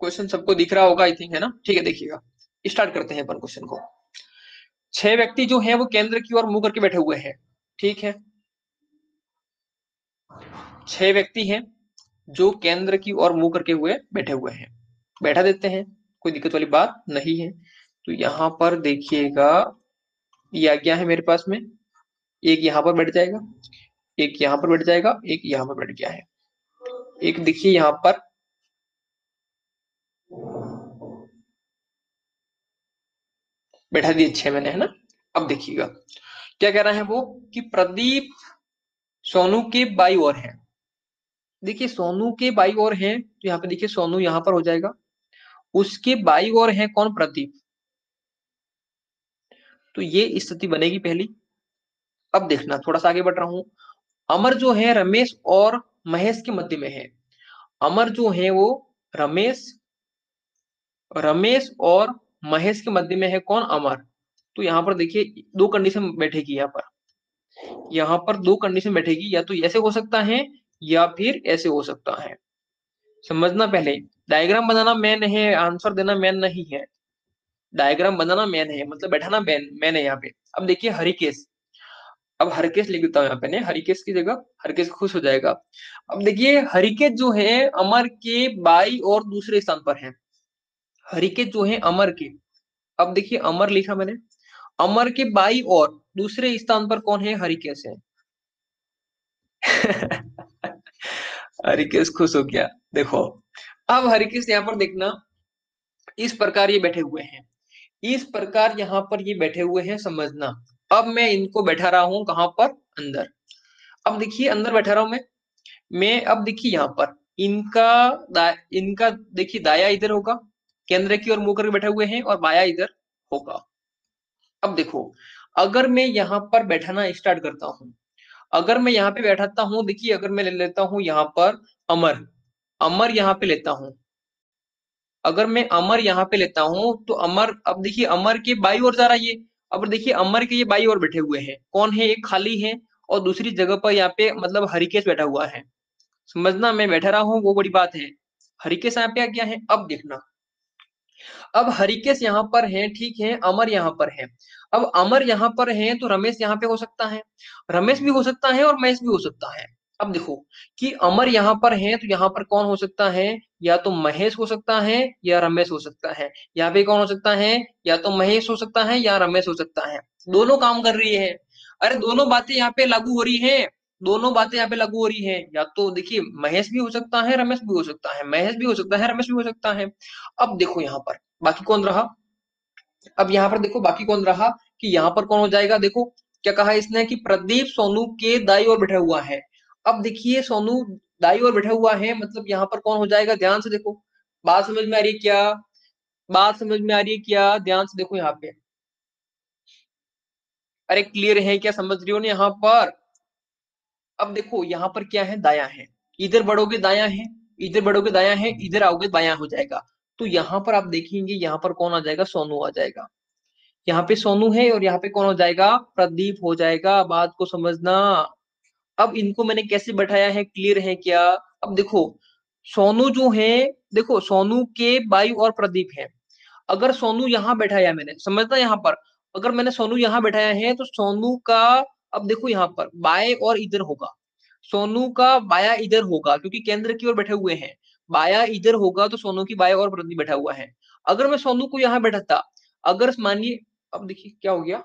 क्वेश्चन सबको दिख रहा होगा आई थिंक, है ना? ठीक है, देखिएगा, स्टार्ट करते हैं अपन क्वेश्चन को। 6 व्यक्ति जो है वो केंद्र की ओर मुंह करके बैठे हुए हैं। ठीक है, 6 व्यक्ति हैं जो केंद्र की ओर मुंह करके हुए बैठे हुए हैं। बैठा देते हैं, कोई दिक्कत वाली बात नहीं है। तो यहाँ पर देखिएगा, ये आज्ञा है मेरे पास में, एक यहाँ पर बैठ जाएगा, एक यहाँ पर बैठ जाएगा, एक यहाँ पर बैठ गया है। एक देखिए यहाँ पर बैठा दिए 6 मैंने, है ना? अब देखिएगा क्या कह रहा है वो, कि प्रदीप सोनू के बाई ओर है। देखिए सोनू के बाई ओर है, तो यहाँ पे देखिए सोनू यहाँ पर हो जाएगा, उसके बाई ओर है कौन? प्रदीप। तो ये स्थिति बनेगी पहली। अब देखना, थोड़ा सा आगे बढ़ रहा हूं। अमर जो है रमेश और महेश के मध्य में है। अमर जो है वो रमेश रमेश और महेश के मध्य में है कौन? अमर। तो यहाँ पर देखिए दो कंडीशन बैठेगी, यहाँ पर दो कंडीशन बैठेगी, या तो ऐसे हो सकता है या फिर ऐसे हो सकता है। समझना, पहले डायग्राम बनाना मेन है, आंसर देना मेन नहीं है। डायग्राम बनाना मेन है, मतलब बैठाना मेन मेन है यहाँ पे। अब देखिए हरिकेश, अब हरकेश लिख देता हूँ यहाँ पे, ने हरिकेश की जगह, हरकेश खुश हो जाएगा। अब देखिए हरिकेश जो है अमर के बाई और दूसरे स्थान पर है। हरिकेश जो है अमर के, अब देखिए अमर लिखा मैंने, अमर के बाई और दूसरे स्थान पर कौन है? हरिकेश है। हरिकेश खुश हो गया। देखो अब हरिकेश यहाँ पर देखना, इस प्रकार ये बैठे हुए हैं, इस प्रकार यहाँ पर ये बैठे हुए हैं, समझना। अब मैं इनको बैठा रहा हूं कहाँ पर? अंदर। अब देखिए अंदर बैठा रहा हूं मैं अब देखिए यहाँ पर इनका देखिए दाया इधर होगा, केंद्र की ओर मुंह करके बैठे हुए हैं, और बाया इधर होगा। अब देखो, अगर मैं यहाँ पर बैठाना स्टार्ट करता हूँ, अगर मैं यहाँ पे बैठाता हूँ, देखिए अगर मैं ले लेता हूँ यहाँ पर अमर, अमर यहाँ पे लेता हूँ, अगर मैं अमर यहाँ पे लेता हूँ तो अमर, अब देखिए अमर के बाई ओर जा रहा है ये। अब देखिए अमर के ये बाई ओर बैठे हुए हैं, कौन है? एक खाली है, और दूसरी जगह पर यहाँ पे मतलब हरिकेश बैठा हुआ है। समझना, मैं बैठा रहा हूँ वो बड़ी बात है। हरिकेश यहाँ पे आ गया है। अब देखना, अब हरिकेश यहाँ पर है, ठीक है, अमर यहाँ पर है। अब अमर यहाँ पर है तो रमेश यहाँ पे हो सकता है, रमेश भी हो सकता है और महेश भी हो सकता है। अब देखो कि अमर यहाँ पर है तो यहाँ पर कौन हो सकता है? या तो महेश हो सकता है या रमेश हो सकता है। यहाँ पे कौन हो सकता है? या तो महेश हो सकता है या रमेश हो सकता है। दोनों काम कर रही है, अरे दोनों बातें यहाँ पे लागू हो रही है, दोनों बातें यहाँ पे लागू हो रही है। या तो देखिए महेश भी हो सकता है, रमेश भी हो सकता है, महेश भी हो सकता है, रमेश भी हो सकता है। अब देखो यहाँ पर बाकी कौन रहा? अब यहाँ पर देखो बाकी कौन रहा, कि यहाँ पर कौन हो जाएगा? देखो क्या कहा इसने, कि प्रदीप सोनू के दाई ओर बैठा हुआ है। अब देखिए सोनू दाई ओर बैठा हुआ है, मतलब यहाँ पर कौन हो जाएगा? ध्यान से देखो, बात समझ में आ रही है क्या? बात समझ में आ रही है क्या? ध्यान से देखो यहाँ पे, अरे क्लियर है क्या? समझ रही हो ना यहाँ पर? अब देखो यहाँ पर क्या है? दाया है, इधर बढ़ोगे दाया है, इधर बढ़ोगे दाया है, इधर आओगे बाया हो जाएगा। तो यहाँ पर आप देखेंगे, यहाँ पर कौन आ जाएगा? सोनू आ जाएगा। यहाँ पे सोनू है और यहाँ पे कौन हो जाएगा? प्रदीप हो जाएगा। बात को समझना। अब इनको मैंने कैसे बैठाया है, क्लियर है क्या? अब देखो सोनू जो है, देखो सोनू के बाई और प्रदीप है। अगर सोनू यहाँ बैठाया मैंने, समझना यहाँ पर, अगर मैंने सोनू यहाँ बैठाया है तो सोनू का, अब देखो यहाँ पर बाएं और इधर होगा, सोनू का बाया इधर होगा क्योंकि केंद्र की ओर बैठे हुए हैं। बाया इधर होगा तो सोनू की बाया और प्रदीप बैठा हुआ है। अगर मैं सोनू को यहाँ बैठाता, अगर मानिए, अब देखिए क्या हो गया,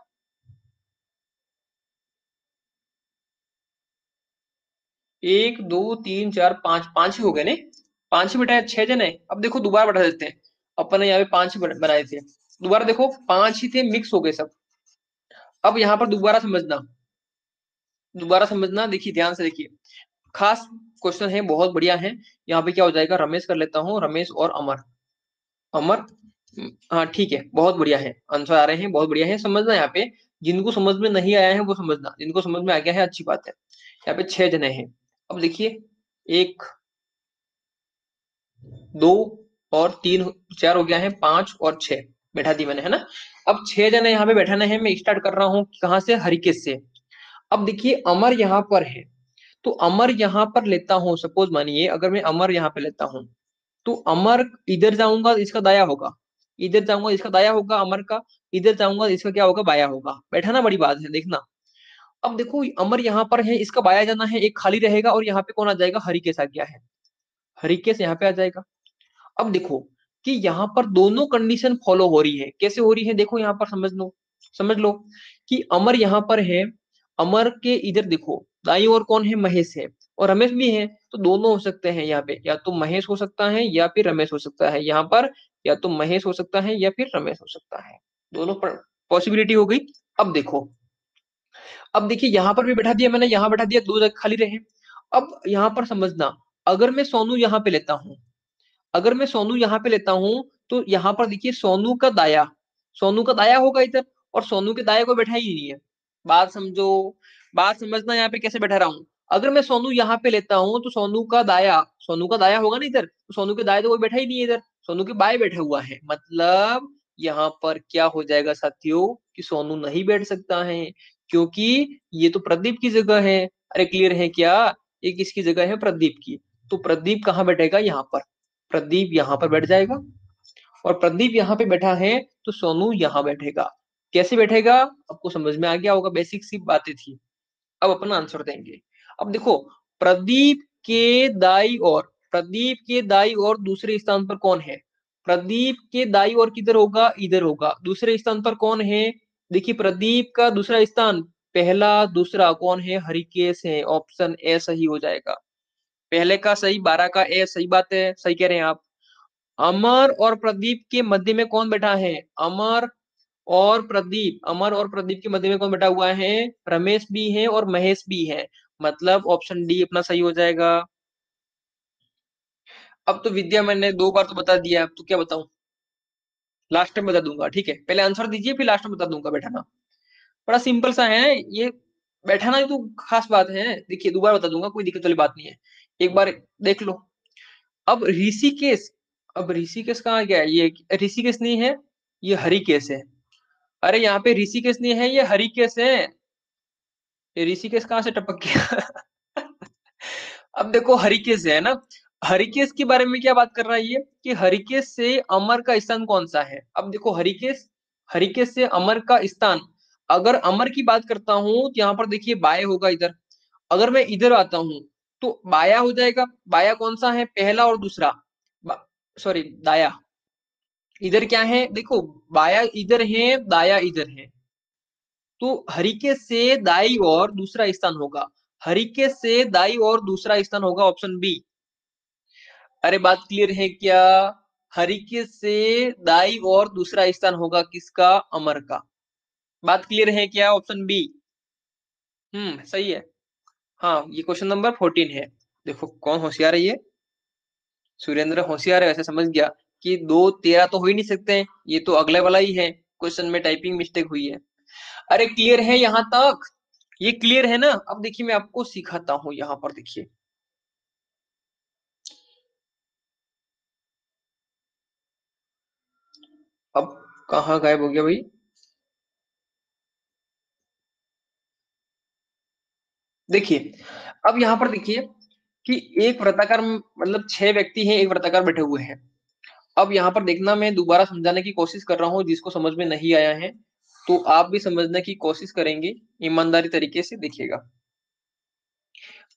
1 2 3 4 5, 5 ही हो गए नहीं, 5 ही बिठाए, 6 जन है। अब देखो दोबारा बैठा देते हैं, अपन ने यहाँ पे 5 ही बनाए थे, दोबारा देखो 5 ही थे, मिक्स हो गए सब। अब यहाँ पर दोबारा समझना, देखिए ध्यान से देखिए, खास क्वेश्चन है, बहुत बढ़िया है। यहाँ पे क्या हो जाएगा, रमेश कर लेता हूँ, रमेश और अमर, अमर, हाँ ठीक है, बहुत बढ़िया है, आंसर आ रहे हैं, बहुत बढ़िया है। समझना यहाँ पे, जिनको समझ में नहीं आया है वो समझना, जिनको समझ में आ गया है अच्छी बात है। यहाँ पे 6 जने हैं। अब देखिए, 1 2 और 3 4 हो गया है, 5 और 6 बैठा दी मैंने, है ना। अब 6 जने यहाँ पे बैठाना है, मैं स्टार्ट कर रहा हूँ कहाँ से, हरिकेश से। अब देखिए अमर यहाँ पर है, तो अमर यहाँ पर लेता हूँ, सपोज मानिए अगर मैं अमर यहाँ पे लेता हूँ, तो अमर इधर जाऊंगा इसका दाया होगा, इधर जाऊंगा इसका दाया होगा अमर का, इधर जाऊंगा इसका क्या होगा, बाया होगा। बैठा ना, बड़ी बात है देखना। अब देखो अमर यहाँ पर है, इसका बाया जाना है, एक खाली रहेगा, और यहाँ पे कौन आ जाएगा, हरिकेश आ गया है, हरिकेश यहाँ पे आ जाएगा। अब देखो कि यहाँ पर दोनों कंडीशन फॉलो हो रही है, कैसे हो रही है, देखो यहाँ पर समझ लो कि अमर यहाँ पर है, अमर के इधर देखो दाई और कौन है, महेश है, और रमेश भी है, तो दोनों हो सकते हैं यहाँ पे, या तो महेश हो सकता है या फिर रमेश हो सकता है यहाँ पर, या तो महेश हो सकता है या फिर रमेश हो सकता है, दोनों पॉसिबिलिटी हो गई। अब देखो, अब देखिए यहाँ पर भी बैठा दिया मैंने, यहाँ बैठा दिया, दो जगह खाली रहे। अब यहाँ पर समझना, अगर मैं सोनू यहाँ पे लेता हूँ, अगर मैं सोनू यहाँ पे लेता हूँ, तो यहाँ पर देखिए सोनू का दाया होगा इधर, और सोनू के दाया को बैठा ही नहीं है। बात समझो, बात समझना, यहाँ पे कैसे बैठा रहा हूँ। अगर मैं सोनू यहाँ पे लेता हूँ, तो सोनू का दाया होगा ना इधर, तो सोनू के दाया तो कोई बैठा ही नहीं है इधर, सोनू के बाएं बैठा हुआ है, मतलब यहाँ पर क्या हो जाएगा साथियों, कि सोनू नहीं बैठ सकता है, क्योंकि ये तो प्रदीप की जगह है। अरे क्लियर है क्या, ये किसकी जगह है, प्रदीप की। तो प्रदीप कहाँ बैठेगा, यहाँ पर, प्रदीप यहाँ पर बैठ जाएगा, और प्रदीप यहाँ पे बैठा है, तो सोनू यहाँ बैठेगा। कैसे बैठेगा, आपको समझ में आ गया होगा, बेसिक सी बातें थी। अब अपन आंसर देंगे। अब देखो, प्रदीप के दाई और प्रदीप के दाई और दूसरे स्थान पर कौन है, प्रदीप के दाई और किधर होगा, इधर होगा। दूसरे स्थान पर कौन है, देखिए प्रदीप का दूसरा स्थान, पहला दूसरा कौन है, हरिकेश है, ऑप्शन ए सही हो जाएगा। पहले का सही, 12 का ए सही, बात है, सही कह रहे हैं आप। अमर और प्रदीप के मध्य में कौन बैठा है, अमर और प्रदीप के मध्य में कौन बैठा हुआ है, रमेश भी है और महेश भी है, मतलब ऑप्शन डी अपना सही हो जाएगा। अब तो विद्या मैंने 2 बार तो बता दिया, अब तो क्या बताऊं, लास्ट में बता दूंगा, ठीक है, पहले आंसर दीजिए फिर लास्ट में बता दूंगा। बैठाना बड़ा सिंपल सा है ये, बैठाना ही तो खास बात है। देखिए दोबारा बता दूंगा, कोई दिक्कत वाली बात नहीं है, एक बार देख लो। अब ऋषिकेश, अब ऋषिकेश कहाँ गया, ये ऋषिकेश नहीं है, ये हरिकेश है। अरे यहाँ पे ऋषिकेश नहीं है, ये हरिकेश है, ये ऋषिकेश कहाँ से टपक गया। अब देखो हरिकेश है ना, हरिकेश के बारे में क्या बात कर रहा है ये, कि हरिकेश से अमर का स्थान कौन सा है। अब देखो हरिकेश, हरिकेश से अमर का स्थान, अगर अमर की बात करता हूँ तो यहाँ पर देखिए बाय होगा इधर, अगर मैं इधर आता हूँ तो बाया हो जाएगा। बाया कौन सा है, पहला और दूसरा, सॉरी दाया, इधर क्या है देखो, बाया इधर है, दाया इधर है, तो हरिकेश से दाई और दूसरा स्थान होगा, हरिकेश से दाई और दूसरा स्थान होगा, ऑप्शन बी। अरे बात क्लियर है क्या, हरिकेश से दाई और दूसरा स्थान होगा किसका, अमर का। बात क्लियर है क्या, ऑप्शन बी। सही है। हाँ ये क्वेश्चन नंबर 14 है। देखो कौन होशियार है ये, सुरेंद्र होशियार है, ऐसे समझ गया कि 2 13 तो हो ही नहीं सकते हैं, ये तो अगले वाला ही है, क्वेश्चन में टाइपिंग मिस्टेक हुई है। अरे क्लियर है यहाँ तक, ये क्लियर है ना। अब देखिए मैं आपको सिखाता हूँ, यहाँ पर देखिए, अब कहाँ गायब हो गया भाई, देखिए अब यहाँ पर देखिए कि एक वृत्ताकार, मतलब 6 व्यक्ति हैं, एक वृत्ताकार बैठे हुए हैं। अब यहाँ पर देखना, मैं दोबारा समझाने की कोशिश कर रहा हूँ, जिसको समझ में नहीं आया है तो आप भी समझने की कोशिश करेंगे, ईमानदारी तरीके से देखिएगा।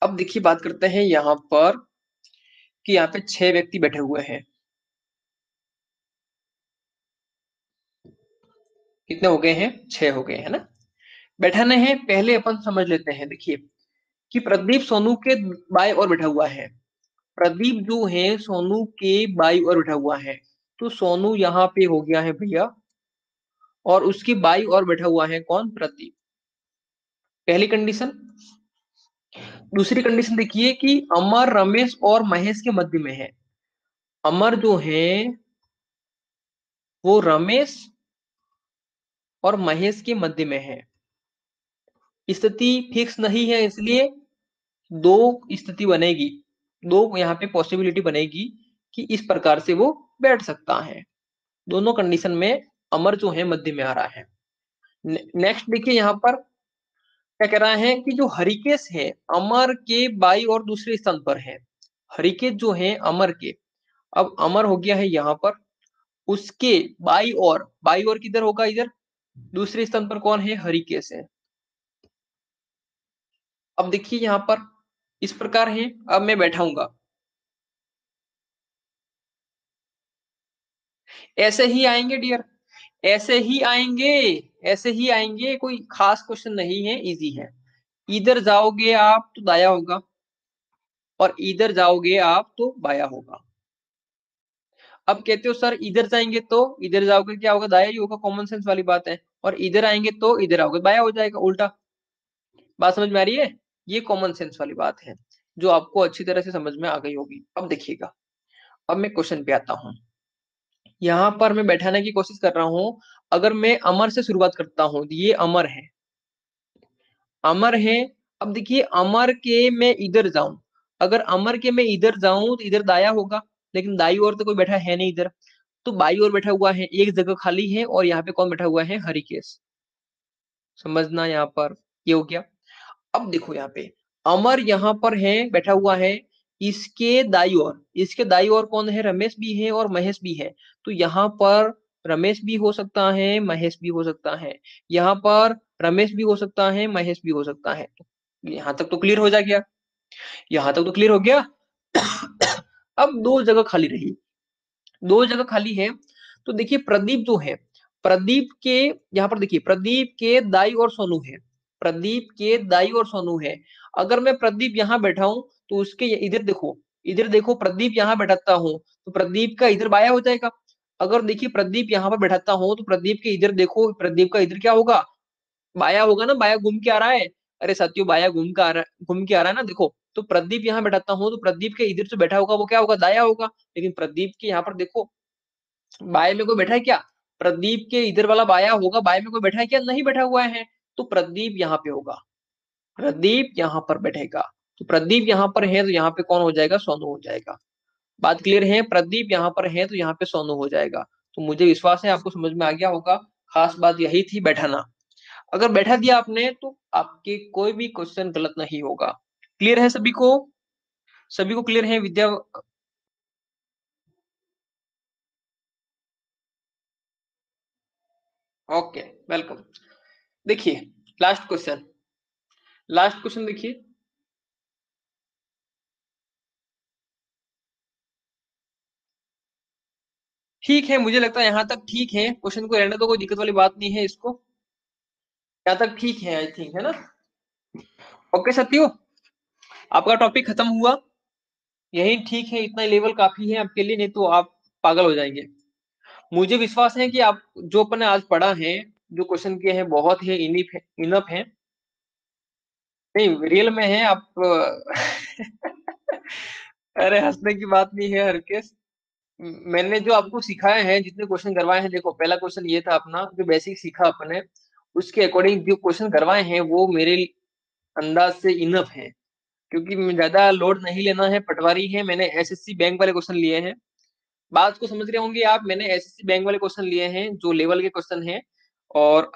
अब देखिए बात करते हैं यहाँ पर, कि यहाँ पे 6 व्यक्ति बैठे हुए हैं, कितने हो गए हैं? 6 हो गए है ना। बैठाने हैं, पहले अपन समझ लेते हैं। देखिए कि प्रदीप सोनू के बाएं ओर बैठा हुआ है। प्रदीप जो है सोनू के बाई ओर बैठा हुआ है, तो सोनू यहाँ पे हो गया है भैया, और उसकी बाई ओर बैठा हुआ है कौन? प्रदीप। पहली कंडीशन। दूसरी कंडीशन देखिए कि अमर रमेश और महेश के मध्य में है। अमर जो है वो रमेश और महेश के मध्य में है। स्थिति फिक्स नहीं है, इसलिए दो स्थिति बनेगी, दो यहाँ पे पॉसिबिलिटी बनेगी कि इस प्रकार से वो बैठ सकता है। दोनों कंडीशन में अमर जो है मध्य में आ रहा है। नेक्स्ट देखिए यहाँ पर क्या कह रहा है कि जो हरिकेश है अमर के बाई और दूसरे स्थान पर है। हरिकेश जो है अमर के, अब अमर हो गया है यहाँ पर, उसके बाई और किधर होगा? इधर दूसरे स्थान पर कौन है? हरिकेश है। अब देखिए यहाँ पर इस प्रकार है, अब मैं बैठाऊंगा, ऐसे ही आएंगे डियर, ऐसे ही आएंगे, ऐसे ही आएंगे, कोई खास क्वेश्चन नहीं है, इजी है। इधर जाओगे आप तो दाया होगा, और इधर जाओगे आप तो बाया होगा। अब कहते हो सर इधर जाएंगे तो इधर जाओगे क्या होगा? दाया ही होगा, कॉमन सेंस वाली बात है। और इधर आएंगे तो इधर आओगे बाया हो जाएगा, उल्टा। बात समझ में आ रही है? ये कॉमन सेंस वाली बात है जो आपको अच्छी तरह से समझ में आ गई होगी। अब देखिएगा, अब मैं क्वेश्चन पे आता हूँ। यहाँ पर मैं बैठाने की कोशिश कर रहा हूँ। अगर मैं अमर से शुरुआत करता हूँ, ये अमर है, अमर है। अब देखिए अमर के मैं इधर जाऊं, अगर अमर के मैं इधर जाऊं तो इधर दाया होगा, लेकिन दाई ओर तो कोई बैठा है नहीं इधर, तो बाई ओर बैठा हुआ है, एक जगह खाली है, और यहाँ पे कौन बैठा हुआ है? हरिकेश। समझना यहाँ पर, ये हो गया। अब देखो यहाँ पे अमर यहाँ पर है, बैठा हुआ है, इसके दाई ओर कौन है? रमेश भी है और महेश भी है। तो यहाँ पर रमेश भी हो सकता है, महेश भी हो सकता है, यहाँ पर रमेश भी हो सकता है, महेश भी हो सकता है। तो यहाँ तक तो क्लियर हो जा गया, यहाँ तक तो क्लियर हो गया। अब दो जगह खाली रही, दो जगह खाली है। तो देखिए प्रदीप जो है, प्रदीप के यहाँ पर देखिए प्रदीप के दाई और सोनू है, प्रदीप के दाई और सोनू है। अगर मैं प्रदीप यहाँ बैठा हूं तो उसके इधर देखो, इधर देखो, प्रदीप यहाँ बैठाता हूँ तो प्रदीप का इधर बाया हो जाएगा। अगर देखिए प्रदीप यहाँ पर बैठाता हूँ तो प्रदीप के इधर देखो, प्रदीप का इधर क्या होगा? बाया होगा ना, बाया घूम के आ रहा है। अरे साथियों बाया घूम के आ रहा है ना, देखो। तो प्रदीप यहाँ बैठाता हूँ तो प्रदीप के इधर जो बैठा होगा वो क्या होगा? दाया होगा। लेकिन प्रदीप के यहाँ पर देखो बाय में कोई बैठा है क्या? प्रदीप के इधर वाला बाया होगा, बाय में कोई बैठा है क्या? नहीं बैठा हुआ है। तो प्रदीप यहाँ पे होगा, प्रदीप यहाँ पर बैठेगा। तो प्रदीप यहाँ पर है तो यहाँ पे कौन हो जाएगा? सोनू हो जाएगा। बात क्लियर है? प्रदीप यहाँ पर है तो यहाँ पे सोनू हो जाएगा। तो मुझे विश्वास है आपको समझ में आ गया होगा। खास बात यही थी, बैठाना। अगर बैठा दिया आपने तो आपके कोई भी क्वेश्चन गलत नहीं होगा। क्लियर है सभी को? सभी को क्लियर है विद्या? Okay, welcome. देखिए लास्ट क्वेश्चन, लास्ट क्वेश्चन देखिए। ठीक है, मुझे लगता है यहाँ तक ठीक है, क्वेश्चन को रहने दो, कोई दिक्कत वाली बात नहीं है इसको। यहाँ तक ठीक है, आई थिंक, है ना? ओके साथियों, आपका टॉपिक खत्म हुआ, यही ठीक है, इतना लेवल काफी है आपके लिए, नहीं तो आप पागल हो जाएंगे। मुझे विश्वास है कि आप जो अपन ने आज पढ़ा है, जो क्वेश्चन किए हैं, बहुत ही इनफ है। नहीं, रियल में है आप। अरे हंसने की बात नहीं है हरकेश। मैंने जो आपको सिखाया है, जितने क्वेश्चन करवाए हैं, देखो पहला क्वेश्चन ये था अपना जो बेसिक सीखा अपने, उसके अकॉर्डिंग जो क्वेश्चन करवाए हैं वो मेरे अंदाज से इनफ है। क्योंकि ज्यादा लोड नहीं लेना है, पटवारी है, मैंने एसएससी बैंक वाले क्वेश्चन लिए हैं। बात को समझ रहे होंगे आप, मैंने एसएससी बैंक वाले क्वेश्चन लिए हैं जो लेवल के क्वेश्चन हैं। और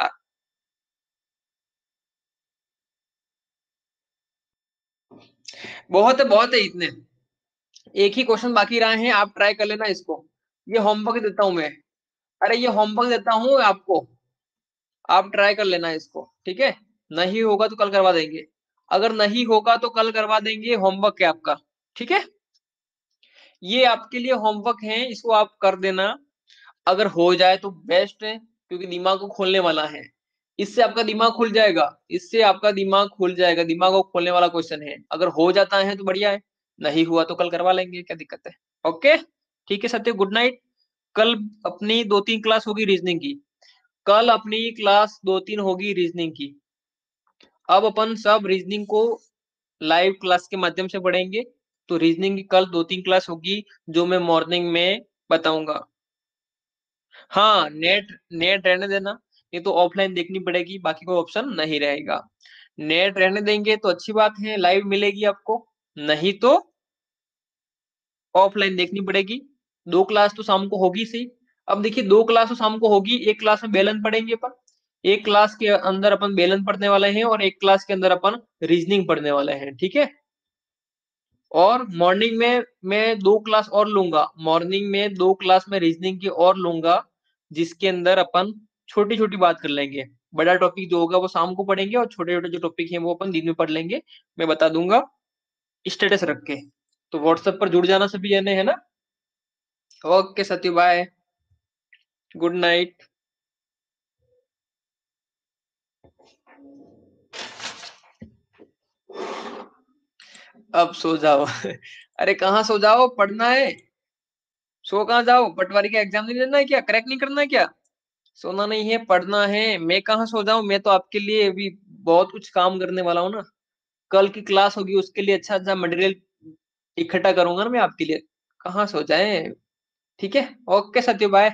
बहुत है इतने। एक ही क्वेश्चन बाकी रहे हैं, आप ट्राई कर लेना इसको। ये होमवर्क देता हूं मैं, अरे ये होमवर्क देता हूँ आपको, आप ट्राई कर लेना इसको, ठीक है? नहीं होगा तो कल करवा देंगे, अगर नहीं होगा तो कल करवा देंगे, होमवर्क है आपका, ठीक है? ये आपके लिए होमवर्क है, इसको आप कर देना। अगर हो जाए तो बेस्ट है, क्योंकि दिमाग को खोलने वाला है। इससे आपका दिमाग खुल जाएगा, इससे आपका दिमाग खुल जाएगा, दिमाग को खोलने वाला क्वेश्चन है। अगर हो जाता है तो बढ़िया है, नहीं हुआ तो कल करवा लेंगे, क्या दिक्कत है। ओके, ठीक है सत्य, गुड नाइट। कल अपनी 2-3 क्लास होगी रीजनिंग की, कल अपनी क्लास 2-3 होगी रीजनिंग की। अब अपन सब रीजनिंग को लाइव क्लास के माध्यम से पढ़ेंगे। तो रीजनिंग की कल 2-3 क्लास होगी, जो मैं मॉर्निंग में बताऊंगा। हाँ, नेट नेट रहने देना, नहीं तो ऑफलाइन देखनी पड़ेगी, बाकी कोई ऑप्शन नहीं रहेगा। नेट रहने देंगे तो अच्छी बात है, लाइव मिलेगी आपको, नहीं तो ऑफलाइन देखनी पड़ेगी। 2 क्लास तो शाम को होगी सही। अब देखिए 2 क्लास तो शाम को होगी, एक क्लास में बेलन पढ़ेंगे अपन, एक क्लास के अंदर अपन बेलन पढ़ने वाले हैं और एक क्लास के अंदर अपन रीजनिंग पढ़ने वाले हैं, ठीक है। और मॉर्निंग में मैं 2 क्लास और लूंगा, मॉर्निंग में 2 क्लास में रीजनिंग की और लूंगा, जिसके अंदर अपन छोटी छोटी बात कर लेंगे। बड़ा टॉपिक जो होगा वो शाम को पढ़ेंगे और छोटे छोटे जो टॉपिक हैं वो अपन दिन में पढ़ लेंगे। मैं बता दूंगा स्टेटस रख के। तो व्हाट्सएप पर जुड़ जाना सभी जने, है ना। Okay Satyu, bye, good night. अब सो जाओ। अरे कहाँ सो जाओ, पढ़ना है। सो कहाँ जाओ, पटवारी का एग्जाम नहीं देना है क्या, क्रैक नहीं करना है क्या। सोना नहीं है, पढ़ना है। मैं कहाँ सो जाऊं, मैं तो आपके लिए अभी बहुत कुछ काम करने वाला हूँ ना। कल की क्लास होगी, उसके लिए अच्छा अच्छा मटेरियल इकट्ठा करूंगा ना मैं आपके लिए। कहाँ सो जाए। ठीक है, ओके सत्य, बाय।